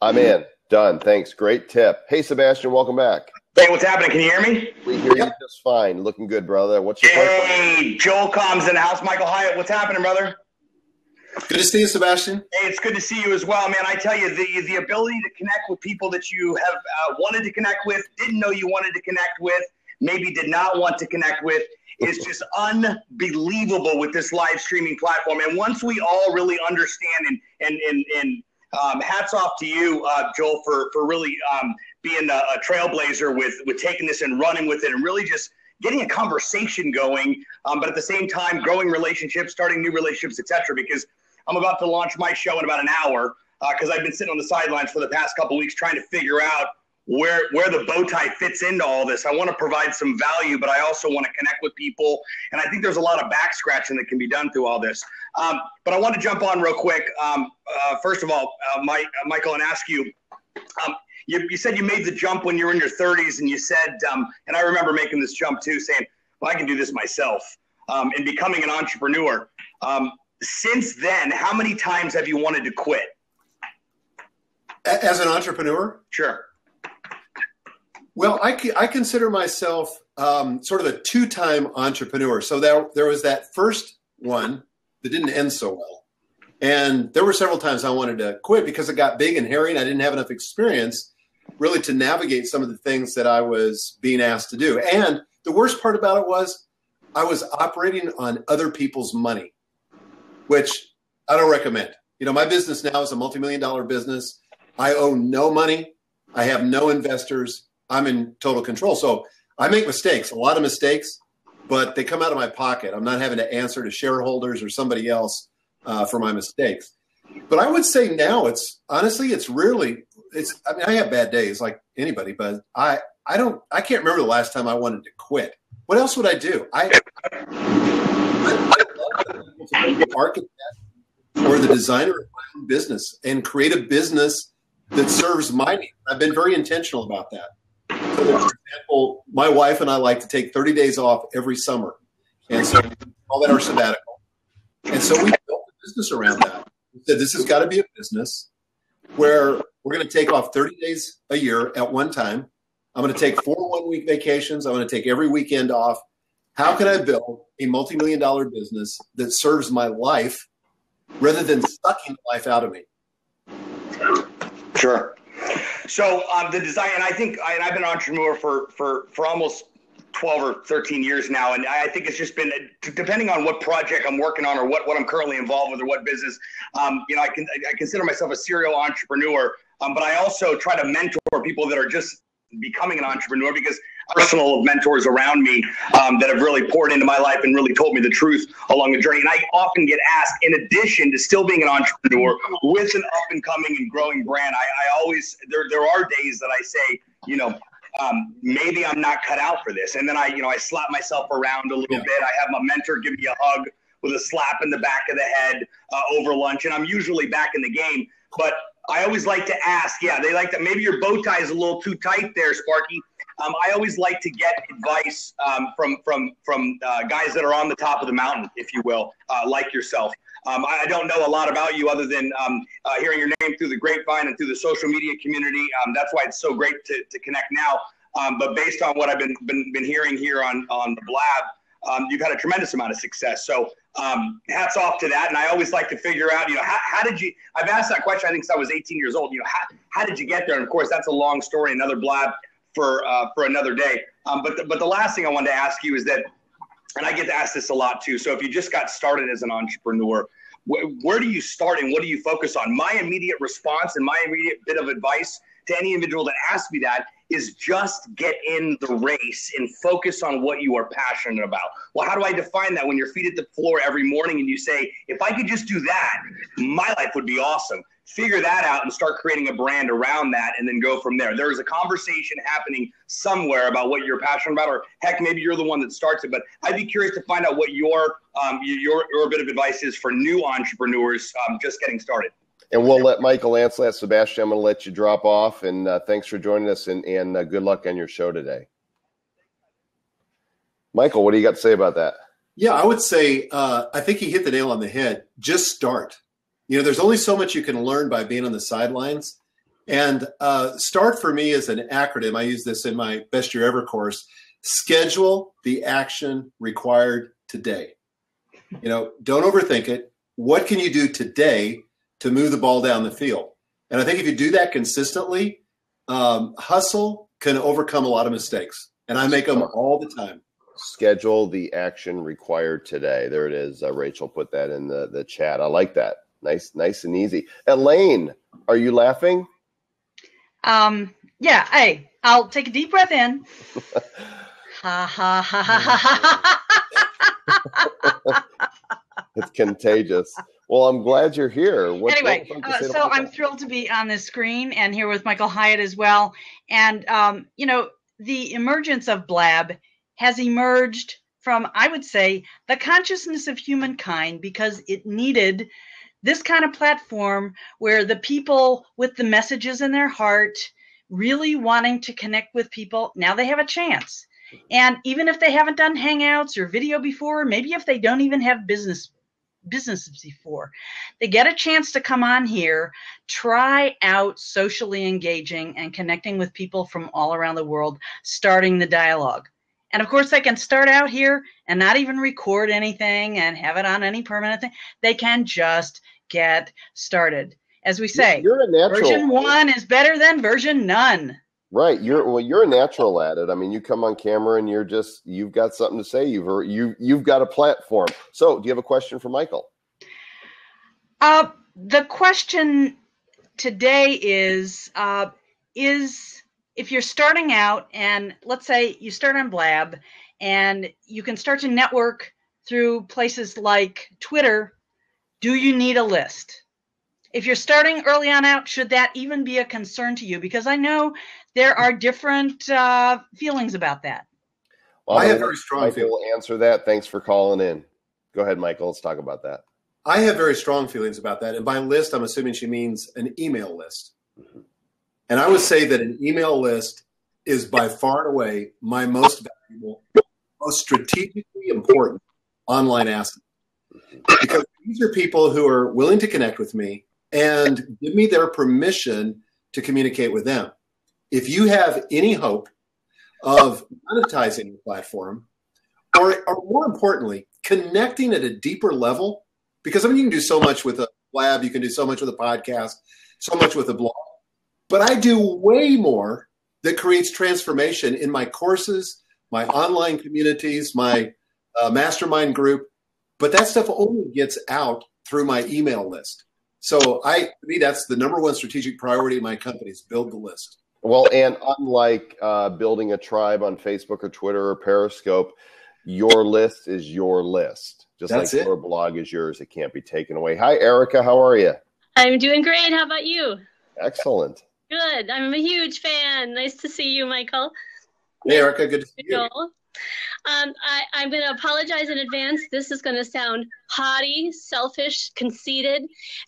I'm in. Done. Thanks. Great tip. Hey, Sebastian, welcome back. Hey, what's happening? Can you hear me? We hear you just fine. Looking good, brother. What's your question? Hey, Joel Combs in the house. Michael Hyatt, what's happening, brother? Good to see you, Sebastian. Hey, it's good to see you as well, man. I tell you, the ability to connect with people that you have wanted to connect with, didn't know you wanted to connect with, maybe did not want to connect with, is just unbelievable with this live streaming platform. And once we all really understand and hats off to you, Joel, for really being a trailblazer with taking this and running with it and really just getting a conversation going, but at the same time growing relationships, starting new relationships, etc. Because I'm about to launch my show in about an hour because I've been sitting on the sidelines for the past couple of weeks trying to figure out where the bow tie fits into all this. I want to provide some value, but I also want to connect with people. And I think there's a lot of back scratching that can be done through all this. But I want to jump on real quick. First of all, Michael, and ask you, you said you made the jump when you were in your 30s, and you said, and I remember making this jump too, saying, well, I can do this myself, and becoming an entrepreneur. Since then, how many times have you wanted to quit? As an entrepreneur? Sure. Well, I consider myself sort of a two-time entrepreneur. So there was that first one that didn't end so well. And there were several times I wanted to quit because it got big and hairy and I didn't have enough experience really to navigate some of the things that I was being asked to do. And the worst part about it was I was operating on other people's money, which I don't recommend. You know, my business now is a multi-million-dollar business. I owe no money. I have no investors. I'm in total control. So I make mistakes, a lot of mistakes, but they come out of my pocket. I'm not having to answer to shareholders or somebody else for my mistakes. But I would say now I mean, I have bad days like anybody, but I can't remember the last time I wanted to quit. What else would I do? I love to be the architect or the designer of my own business and create a business that serves my needs. I've been very intentional about that. So, for example, my wife and I like to take 30 days off every summer. And so we call that our sabbatical. And so we built a business around that. We said, this has got to be a business where we're going to take off 30 days a year at one time. I'm going to take 4 one-week vacations. I'm going to take every weekend off. How can I build a multi-million-dollar business that serves my life rather than sucking life out of me? Sure. So the design, and I've been an entrepreneur for almost 12 or 13 years now. And I think it's just been, depending on what project I'm working on or what I'm currently involved with or what business, I consider myself a serial entrepreneur. But I also try to mentor people that are just becoming an entrepreneur because personal mentors around me that have really poured into my life and really told me the truth along the journey. And I often get asked, in addition to still being an entrepreneur with an up and coming and growing brand, I always, there are days that I say, maybe I'm not cut out for this. And then I slap myself around a little bit. I have my mentor give me a hug with a slap in the back of the head over lunch. And I'm usually back in the game. But I always like to ask, they like that. Maybe your bow tie is a little too tight there, Sparky. I always like to get advice from guys that are on the top of the mountain, if you will, like yourself. I don't know a lot about you other than hearing your name through the grapevine and through the social media community. That's why it's so great to connect now. But based on what I've been hearing here on the Blab, you've had a tremendous amount of success. So hats off to that. And I always like to figure out, how did you? I've asked that question I think since I was 18 years old. How did you get there? And of course, that's a long story, another Blab for another day. But the last thing I wanted to ask you is that, and I get to ask this a lot too. So if you just got started as an entrepreneur, where do you start and what do you focus on? My immediate response and my immediate bit of advice to any individual that asks me that is just get in the race and focus on what you are passionate about. Well, how do I define that? When your feet at the floor every morning and you say, if I could just do that, my life would be awesome. Figure that out and start creating a brand around that and then go from there. There is a conversation happening somewhere about what you're passionate about, or heck, maybe you're the one that starts it. But I'd be curious to find out what your bit of advice is for new entrepreneurs just getting started. And we'll let Michael answer that. Sebastian, I'm going to let you drop off. And thanks for joining us, and good luck on your show today. Michael, what do you got to say about that? Yeah, I would say I think he hit the nail on the head. Just start. There's only so much you can learn by being on the sidelines. And START for me is an acronym. I use this in my Best Year Ever course. Schedule the action required today. Don't overthink it. What can you do today to move the ball down the field? And I think if you do that consistently, hustle can overcome a lot of mistakes. And I make them all the time. Schedule the action required today. There it is. Rachel put that in the chat. I like that. Nice and easy. Elaine, are you laughing? Yeah. Hey, I'll take a deep breath in. Ha ha ha ha ha. It's contagious. Well, I'm glad you're here. Anyway, so I'm thrilled to be on this screen and here with Michael Hyatt as well. And, the emergence of Blab has emerged from, I would say, the consciousness of humankind, because it needed this kind of platform where the people with the messages in their heart, really wanting to connect with people, now they have a chance. And even if they haven't done Hangouts or video before, maybe if they don't even have businesses before, they get a chance to come on here, try out socially engaging and connecting with people from all around the world, starting the dialogue. And of course, they can start out here and not even record anything and have it on any permanent thing. They can just get started. As we say, you're a natural. Version 1 is better than version none. Right. You're a natural at it. I mean, you come on camera and you've got something to say. You've got a platform. So do you have a question for Michael? The question today is if you're starting out, and let's say you start on Blab and you can start to network through places like Twitter, do you need a list? If you're starting early on out, should that even be a concern to you? Because I know there are different feelings about that. Well, I have very strong Michael feelings. will answer that. Thanks for calling in. Go ahead, Michael. Let's talk about that. I have very strong feelings about that. And by list, I'm assuming she means an email list. Mm-hmm. And I would say that an email list is by far and away my most valuable, most strategically important online asset. Because these are people who are willing to connect with me and give me their permission to communicate with them. If you have any hope of monetizing the platform, or more importantly, connecting at a deeper level, because I mean, you can do so much with a Blab, you can do so much with a podcast, so much with a blog, but I do way more that creates transformation in my courses, my online communities, my mastermind group, but that stuff only gets out through my email list. So to me, that's the number one strategic priority of my company is build the list. Well, and unlike building a tribe on Facebook or Twitter or Periscope, your list is your list. Just That's like it. your blog is yours. It can't be taken away. Hi, Erica. How are you? I'm doing great. How about you? Excellent. Good. I'm a huge fan. Nice to see you, Michael. Hey, Erica, good to see you. Joel. I'm going to apologize in advance. This is going to sound haughty, selfish, conceited,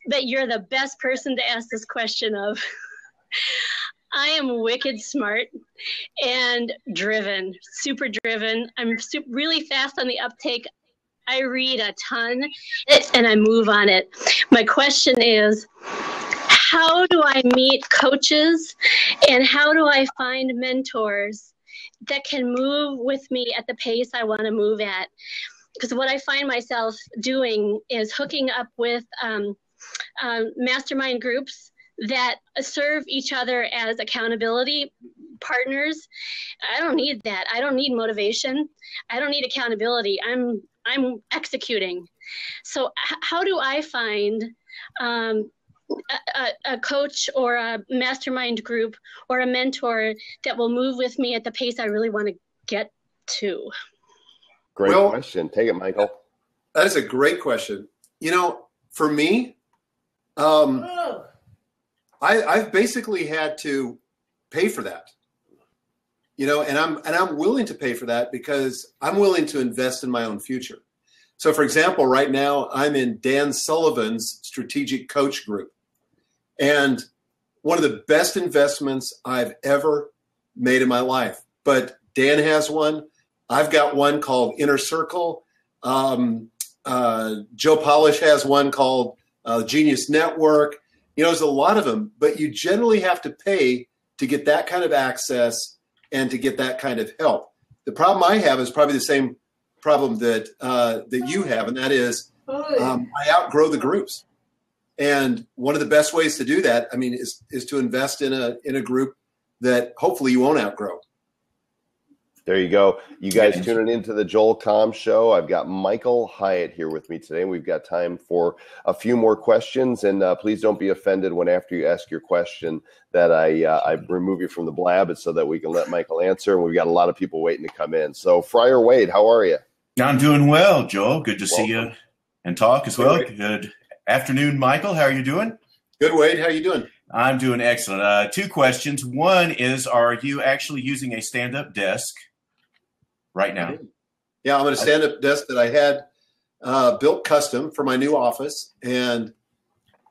but you're the best person to ask this question of. I am wicked smart and driven, super driven. I'm really fast on the uptake. I read a ton and I move on it. My question is, how do I meet coaches and how do I find mentors that can move with me at the pace I want to move at? Because what I find myself doing is hooking up with mastermind groups that serve each other as accountability partners. I don't need that. I don't need motivation. I don't need accountability. I'm executing. So how do I find a coach or a mastermind group or a mentor that will move with me at the pace I really want to get to? Great question. Take it, Michael. That is a great question. You know, for me, I've basically had to pay for that, you know, and I'm willing to pay for that because I'm willing to invest in my own future. So, for example, right now I'm in Dan Sullivan's strategic coach group, and one of the best investments I've ever made in my life. But Dan has one. I've got one called Inner Circle. Joe Polish has one called Genius Network. You know, there's a lot of them, but you generally have to pay to get that kind of access and to get that kind of help. The problem I have is probably the same problem that you have, and that is I outgrow the groups. And one of the best ways to do that, I mean, is to invest in a group that hopefully you won't outgrow. There you go. You guys tuning into the Joel Comm Show. I've got Michael Hyatt here with me today. We've got time for a few more questions, and please don't be offended when after you ask your question that I remove you from the blab. It's so that we can let Michael answer, and we've got a lot of people waiting to come in. So, Friar Wade, how are you? I'm doing well, Joel. Good to see you and talk as well. Good afternoon, Michael. How are you doing? Good, Wade. How you doing? I'm doing excellent. Two questions. One is, are you actually using a stand-up desk right now? Yeah, I'm on a stand-up desk that I had built custom for my new office, and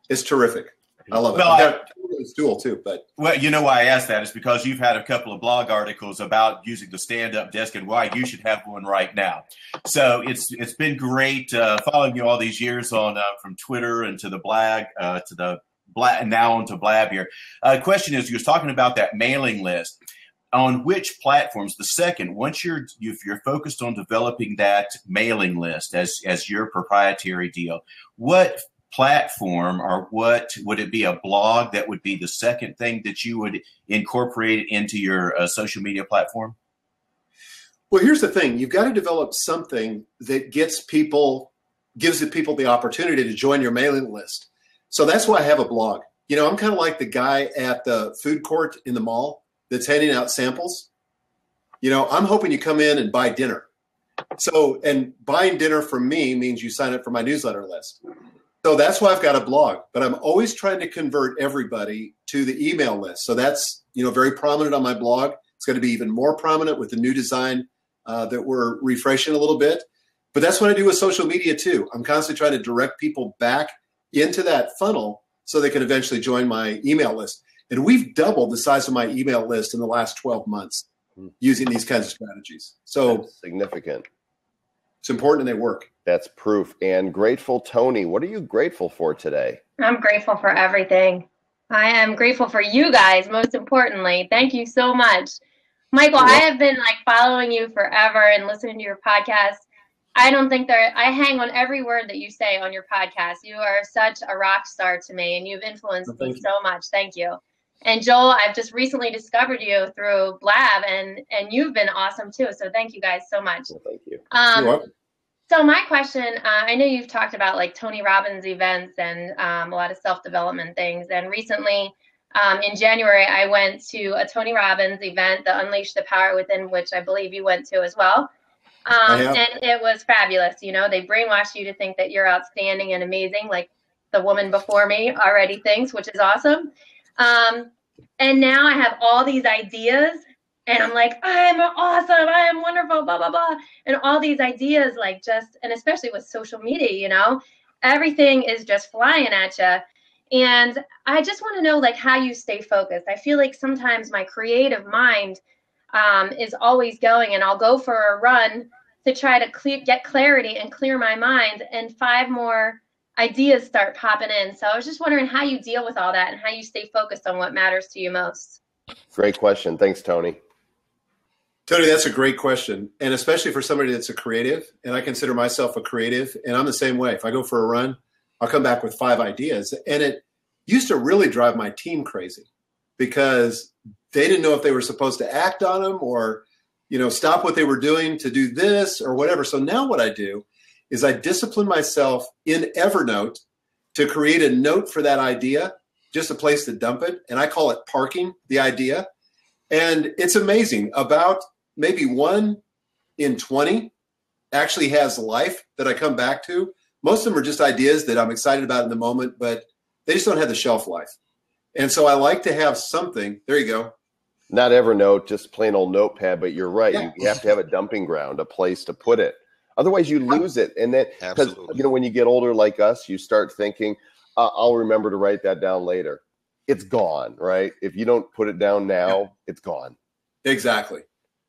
it's terrific. I love it. Well, I got a stool too, but well, you know why I asked that is because you've had a couple of blog articles about using the stand-up desk and why you should have one right now. So it's been great following you all these years on from Twitter and to the Blab to the Blab and now onto Blab here. Question is, you was talking about that mailing list. On which platforms? The second, once if you're focused on developing that mailing list as your proprietary deal, what platform, or what would it be, a blog that would be the second thing that you would incorporate into your social media platform? Well, here's the thing. You've got to develop something that gives the people the opportunity to join your mailing list. So that's why I have a blog. You know, I'm kind of like the guy at the food court in the mall that's handing out samples. You know, I'm hoping you come in and buy dinner. So, and buying dinner from me means you sign up for my newsletter list. So that's why I've got a blog, but I'm always trying to convert everybody to the email list. So that's, you know, very prominent on my blog. It's going to be even more prominent with the new design that we're refreshing a little bit. But that's what I do with social media too. I'm constantly trying to direct people back into that funnel so they can eventually join my email list. And we've doubled the size of my email list in the last 12 months using these kinds of strategies. So that's significant. It's important and they work. That's proof. And Grateful Tony, what are you grateful for today? I'm grateful for everything. I am grateful for you guys, most importantly. Thank you so much. Michael, I have been following you forever and listening to your podcast. I don't think I hang on every word that you say on your podcast. You are such a rock star to me, and you've influenced me so much. Thank you. And Joel, I've just recently discovered you through Blab, and you've been awesome too. So thank you guys so much. Well, thank you. So my question, I know you've talked about Tony Robbins events and a lot of self-development things. And recently in January, I went to a Tony Robbins event, the Unleash the Power Within, which I believe you went to as well. And it was fabulous. You know, they brainwash you to think that you're outstanding and amazing, like the woman before me already thinks, which is awesome. And now I have all these ideas. And I'm like, I'm awesome, I am wonderful, blah, blah, blah. And all these ideas, and especially with social media, you know, everything is just flying at you. And I just want to know, how you stay focused. I feel like sometimes my creative mind is always going, and I'll go for a run to try to get clarity and clear my mind, and 5 more ideas start popping in. So I was just wondering how you deal with all that and how you stay focused on what matters to you most. Great question. Thanks, Tony. Tony, that's a great question. And especially for somebody that's a creative, and I consider myself a creative, and I'm the same way. If I go for a run, I'll come back with 5 ideas. And it used to really drive my team crazy because they didn't know if they were supposed to act on them or, you know, stop what they were doing to do this or whatever. So now what I do is I discipline myself in Evernote to create a note for that idea, just a place to dump it. And I call it parking the idea. And it's amazing. About maybe 1 in 20 actually has life that I come back to. Most of them are just ideas that I'm excited about in the moment, but they just don't have the shelf life. And so I like to have something. There you go. Not Evernote, just plain old notepad, but you're right. Yeah. You have to have a dumping ground, a place to put it. Otherwise you lose it. And then, because, you know, when you get older like us, you start thinking, I'll remember to write that down later. It's gone, right? If you don't put it down now, it's gone. Exactly.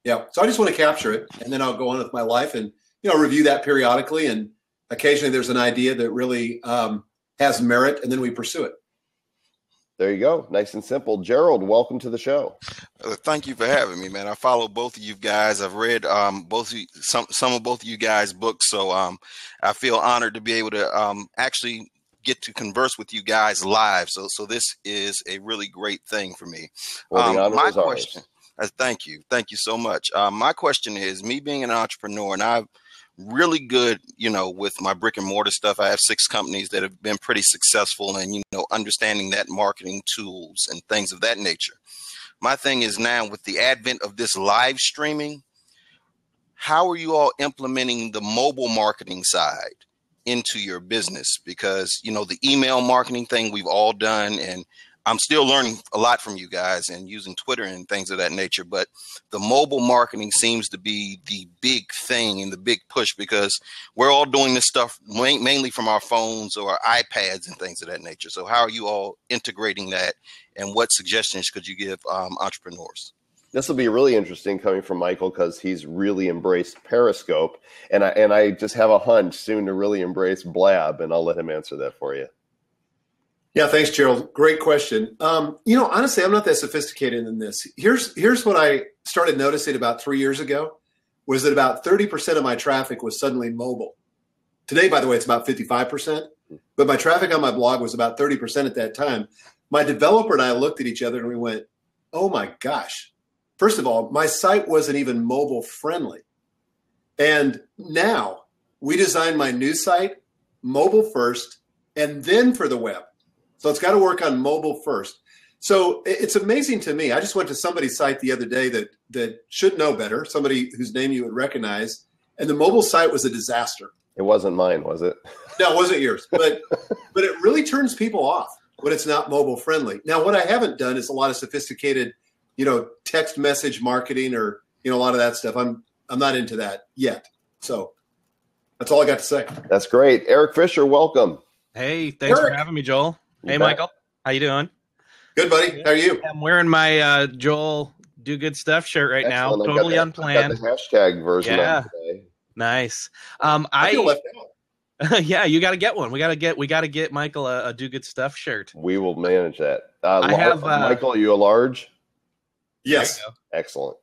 Yeah. So I just want to capture it, and then I'll go on with my life and, you know, review that periodically. And occasionally there's an idea that really has merit, and then we pursue it. There you go. Nice and simple. Gerald, welcome to the show. Thank you for having me, man. I follow both of you guys. I've read some of both of you guys' books. So I feel honored to be able to actually get to converse with you guys live. So this is a really great thing for me. Well, the honor my is question, ours. Thank you. Thank you so much. My question is, me being an entrepreneur, and I'm really good, you know, with my brick and mortar stuff. I have 6 companies that have been pretty successful, and, you know, understanding that marketing tools and things of that nature. My thing is now, with the advent of this live streaming, how are you all implementing the mobile marketing side into your business? Because, you know, the email marketing thing we've all done, and I'm still learning a lot from you guys and using Twitter and things of that nature. But the mobile marketing seems to be the big thing and the big push, because we're all doing this stuff mainly from our phones or our iPads and things of that nature. So how are you all integrating that, and what suggestions could you give entrepreneurs? This will be really interesting coming from Michael, because he's really embraced Periscope, and I just have a hunch soon to really embrace Blab, and I'll let him answer that for you. Yeah, thanks, Gerald. Great question. Honestly, I'm not that sophisticated in this. Here's what I started noticing about 3 years ago, was that about 30% of my traffic was suddenly mobile. Today, by the way, it's about 55%, but my traffic on my blog was about 30% at that time. My developer and I looked at each other and we went, oh my gosh. First of all, my site wasn't even mobile friendly. And now we designed my new site mobile first and then for the web. So it's got to work on mobile first. So it's amazing to me. I just went to somebody's site the other day that should know better, somebody whose name you would recognize, and the mobile site was a disaster. It wasn't mine, was it? No, it wasn't yours. But it really turns people off when it's not mobile friendly. Now, what I haven't done is a lot of sophisticated, text message marketing or, a lot of that stuff. I'm not into that yet. So that's all I got to say. That's great. Eric Fisher, welcome. Hey, thanks for having me, Joel. Hey, Michael. How you doing? Good, buddy. How are you? I'm wearing my Joel Do Good Stuff shirt right now. Totally unplanned. Got the hashtag version of today. Nice. I feel left out. Yeah, you got to get one. We got to get Michael a Do Good Stuff shirt. We will manage that. Michael, are you a large? Yes. Excellent.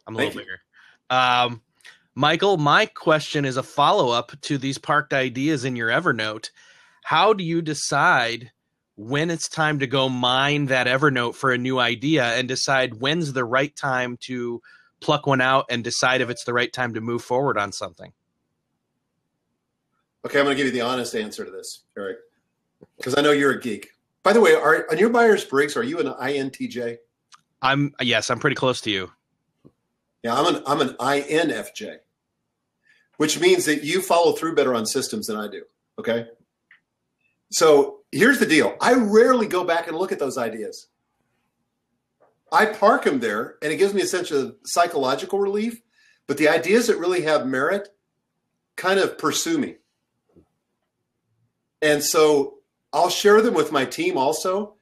I'm a little bigger. Michael, my question is a follow-up to these parked ideas in your Evernote. How do you decide when it's time to go mine that Evernote for a new idea and decide when's the right time to pluck one out and decide if it's the right time to move forward on something? Okay, I'm going to give you the honest answer to this, Eric, because I know you're a geek. By the way, on your Myers-Briggs, are you an INTJ? Yes, I'm pretty close to you. Yeah, I'm an INFJ, which means that you follow through better on systems than I do. Okay. So here's the deal. I rarely go back and look at those ideas. I park them there, and it gives me a sense of psychological relief. But the ideas that really have merit kind of pursue me. And so I'll share them with my team also,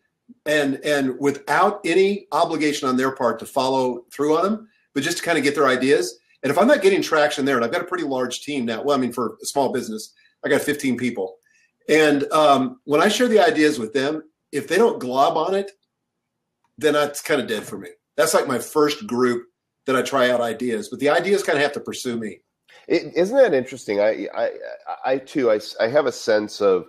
and without any obligation on their part to follow through on them, but just to kind of get their ideas. And if I'm not getting traction there, and I've got a pretty large team now, well, I mean, for a small business, I got 15 people. And when I share the ideas with them, if they don't glob on it, then that's kind of dead for me. That's like my first group that I try out ideas, but the ideas kind of have to pursue me. Isn't that interesting? I have a sense of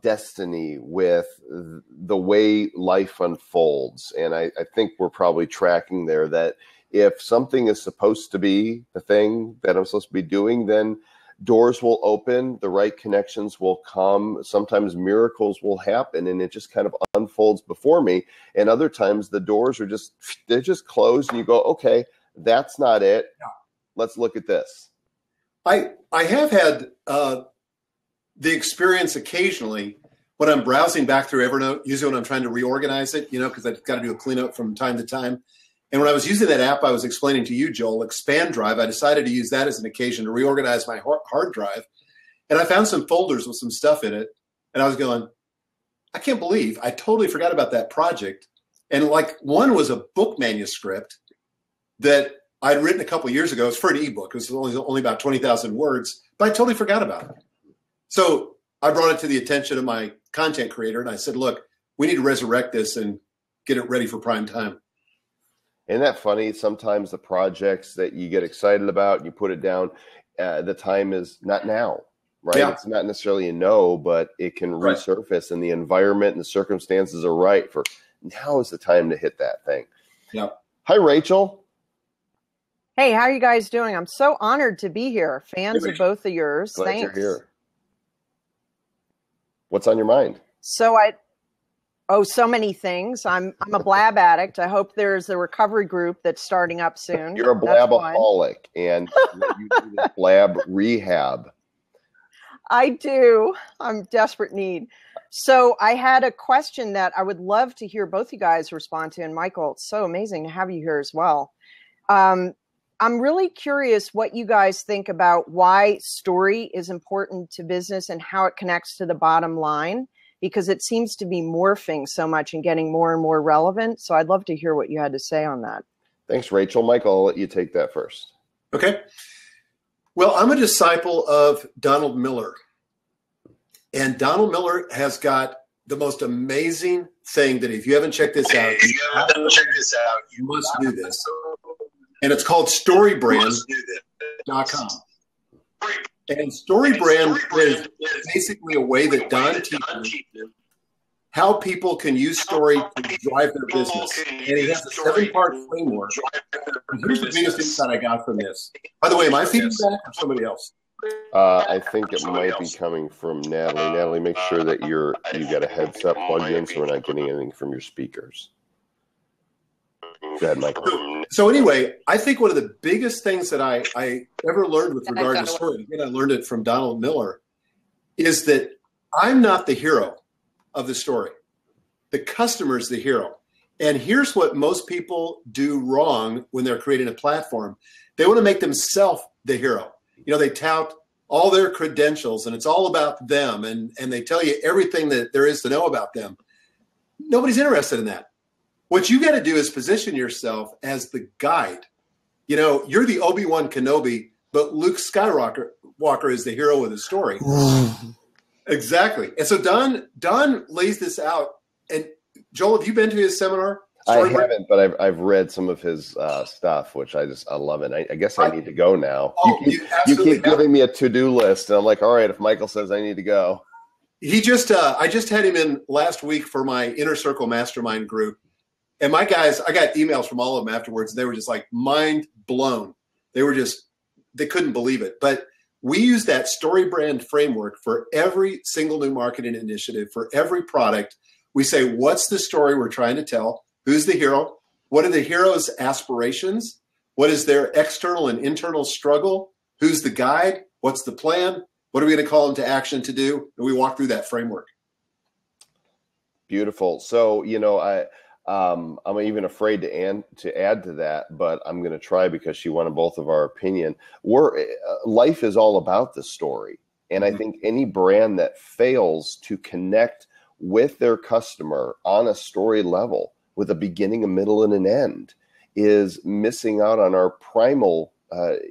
destiny with the way life unfolds. And I think we're probably tracking there that if something is supposed to be the thing that I'm supposed to be doing, then doors will open, the right connections will come. Sometimes miracles will happen, and it just kind of unfolds before me. And other times the doors are they're just closed, and you go, okay, that's not it. Let's look at this. I have had the experience occasionally when I'm browsing back through Evernote, usually when I'm trying to reorganize it, because I've got to do a cleanup from time to time. And when I was using that app I was explaining to you, Joel, Expand Drive, I decided to use that as an occasion to reorganize my hard drive. And I found some folders with some stuff in it. And I was going, I can't believe I totally forgot about that project. And like one was a book manuscript that I'd written a couple of years ago. It's for an ebook. It was only about 20,000 words, but I totally forgot about it. So I brought it to the attention of my content creator. And I said, look, we need to resurrect this and get it ready for prime time. Isn't that funny? Sometimes the projects that you get excited about and you put it down, the time is not now, right? Yeah. It's not necessarily a no, but it can resurface, and the environment and the circumstances are right for now is the time to hit that thing. Yeah. Hi, Rachel. Hey, how are you guys doing? I'm so honored to be here. Fans of both of yours. Glad Thanks. You're here. What's on your mind? So many things. I'm a Blab addict. I hope there's a recovery group that's starting up soon. You're a Blabaholic, and you do this Blab rehab. I do. I'm desperate need. So I had a question that I would love to hear both you guys respond to. And Michael, it's so amazing to have you here as well. I'm really curious what you guys think about why story is important to business and how it connects to the bottom line, because it seems to be morphing so much and getting more and more relevant. So I'd love to hear what you had to say on that. Thanks, Rachel. Michael, I'll let you take that first. Okay. Well, I'm a disciple of Donald Miller. And Donald Miller has got the most amazing thing that if you haven't checked this out, you must do this. And it's called StoryBrand.com. And StoryBrand is basically a way that Don teaches how people can use story to drive their business. And he has a 7-part framework. And here's the biggest insight I got from this. By the way, am I feeding back or somebody else? I think it might be coming from Natalie. Natalie, make sure that you got a headset plugged in so we're not getting anything from your speakers. Go ahead, Michael. So anyway, I think one of the biggest things that I ever learned with regard to story, again, I learned it from Donald Miller, is that I'm not the hero of the story. The customer is the hero. And here's what most people do wrong when they're creating a platform. They want to make themselves the hero. You know, they tout all their credentials and it's all about them. And they tell you everything that there is to know about them. Nobody's interested in that. What you got to do is position yourself as the guide. You know, you're the Obi-Wan Kenobi, but Luke Skywalker is the hero of the story. Exactly. And so Don lays this out. And Joel, have you been to his seminar? I haven't, but I've read some of his stuff, which I love it. I guess I need to go now. You keep giving me a to-do list, and I'm like, all right, if Michael says I need to go. I just had him in last week for my Inner Circle Mastermind group. And my guys, I got emails from all of them afterwards. And they were just like mind blown. They couldn't believe it. But we use that StoryBrand framework for every single new marketing initiative, for every product. We say, what's the story we're trying to tell? Who's the hero? What are the hero's aspirations? What is their external and internal struggle? Who's the guide? What's the plan? What are we going to call them to action to do? And we walk through that framework. Beautiful. So, you know, I'm even afraid to add to that, but I'm going to try because she wanted both of our opinion. Life is all about the story. And I think any brand that fails to connect with their customer on a story level with a beginning, a middle, and an end is missing out on our primal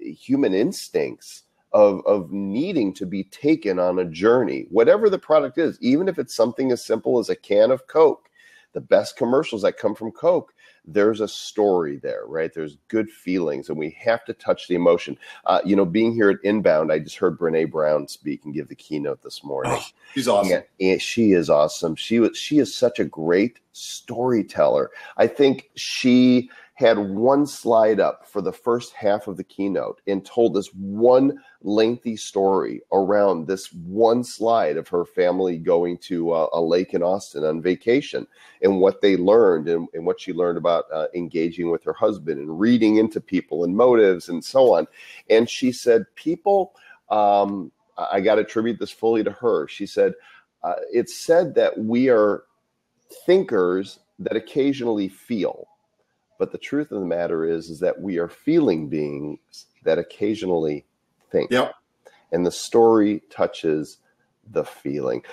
human instincts of needing to be taken on a journey, whatever the product is, even if it's something as simple as a can of Coke. The best commercials that come from Coke, there's a story there, right? There's good feelings, and we have to touch the emotion. You know, being here at Inbound, I just heard Brene Brown speak and give the keynote this morning. Oh, she's awesome. And she is awesome. She is such a great storyteller. I think she had one slide up for the first half of the keynote and told this one lengthy story around this one slide of her family going to a lake in Austin on vacation and what they learned and what she learned about engaging with her husband and reading into people and motives and so on. And she said, people, I got to attribute this fully to her. She said, it's said that we are thinkers that occasionally feel. But the truth of the matter is that we are feeling beings that occasionally think. Yep. And the story touches the feeling.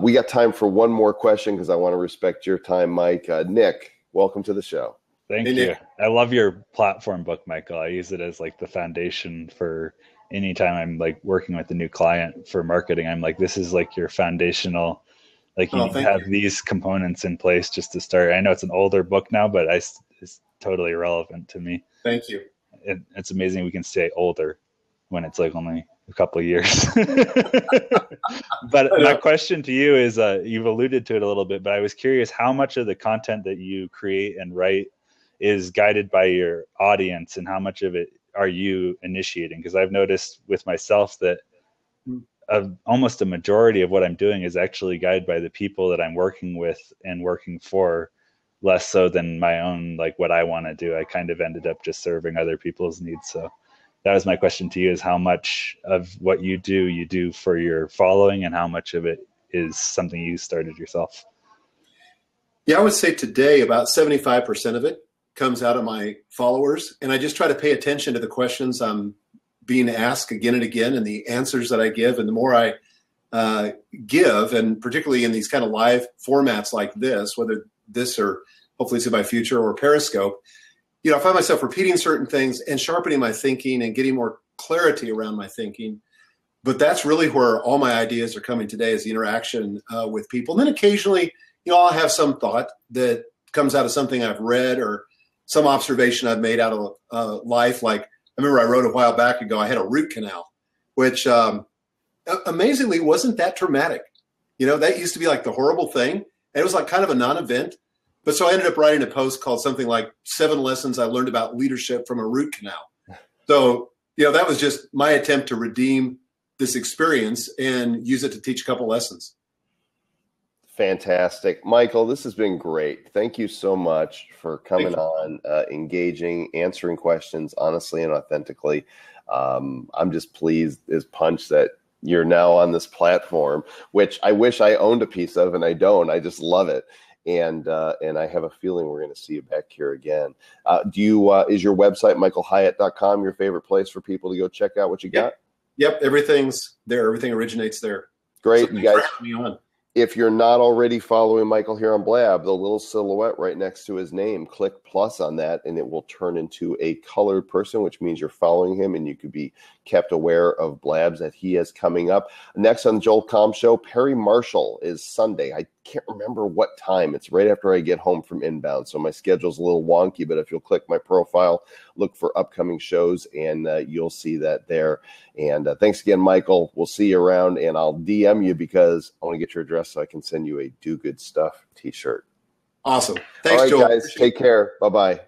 We got time for one more question because I want to respect your time, Mike. Nick, welcome to the show. Thank you. Nick. I love your platform book, Michael. I use it as like the foundation for anytime I'm like working with a new client for marketing. I'm like, this is like your foundational, like you have these components in place just to start. I know it's an older book now, but it's totally relevant to me. Thank you. It's amazing we can stay older when it's like only a couple of years. But my question to you is, you've alluded to it a little bit, but I was curious how much of the content that you create and write is guided by your audience and how much of it are you initiating? Because I've noticed with myself that almost a majority of what I'm doing is actually guided by the people that I'm working with and working for, less so than my own, like what I want to do. I kind of ended up just serving other people's needs. So that was my question to you, is how much of what you do for your following, and how much of it is something you started yourself? Yeah, I would say today about 75% of it comes out of my followers. And I just try to pay attention to the questions I'm being asked again and again, and the answers that I give. And the more I give, and particularly in these kind of live formats like this, whether this or hopefully See My Future or Periscope, you know, I find myself repeating certain things and sharpening my thinking and getting more clarity around my thinking. But that's really where all my ideas are coming today, is the interaction with people. And then occasionally, you know, I'll have some thought that comes out of something I've read or some observation I've made out of life. Like, I remember I wrote a while back ago, I had a root canal, which amazingly wasn't that traumatic. You know, that used to be like the horrible thing. And it was like kind of a non-event. But so I ended up writing a post called something like 7 Lessons I Learned About Leadership from a Root Canal. So, you know, that was just my attempt to redeem this experience and use it to teach a couple lessons. Fantastic. Michael, this has been great. Thank you so much for coming on, engaging, answering questions honestly and authentically. I'm just pleased as punch that you're now on this platform, which I wish I owned a piece of, and I don't. I just love it. And I have a feeling we're going to see you back here again. Is your website, michaelhyatt.com, your favorite place for people to go check out what you got? Yep. Everything's there. Everything originates there. Great. So you guys, me on. If you're not already following Michael here on Blab, the little silhouette right next to his name, click plus on that, and it will turn into a colored person, which means you're following him, and you could be kept aware of Blabs that he has coming up. Next on the Joel Comm Show, Perry Marshall is Sunday. I can't remember what time. It's right after I get home from inbound, so my schedule's a little wonky, but if you'll click my profile, look for upcoming shows, and you'll see that there. And thanks again, Michael. We'll see you around, and I'll DM you because I want to get your address so I can send you a Do Good Stuff t-shirt. Awesome. Thanks, all right, Joel. Guys, take care. Bye-bye.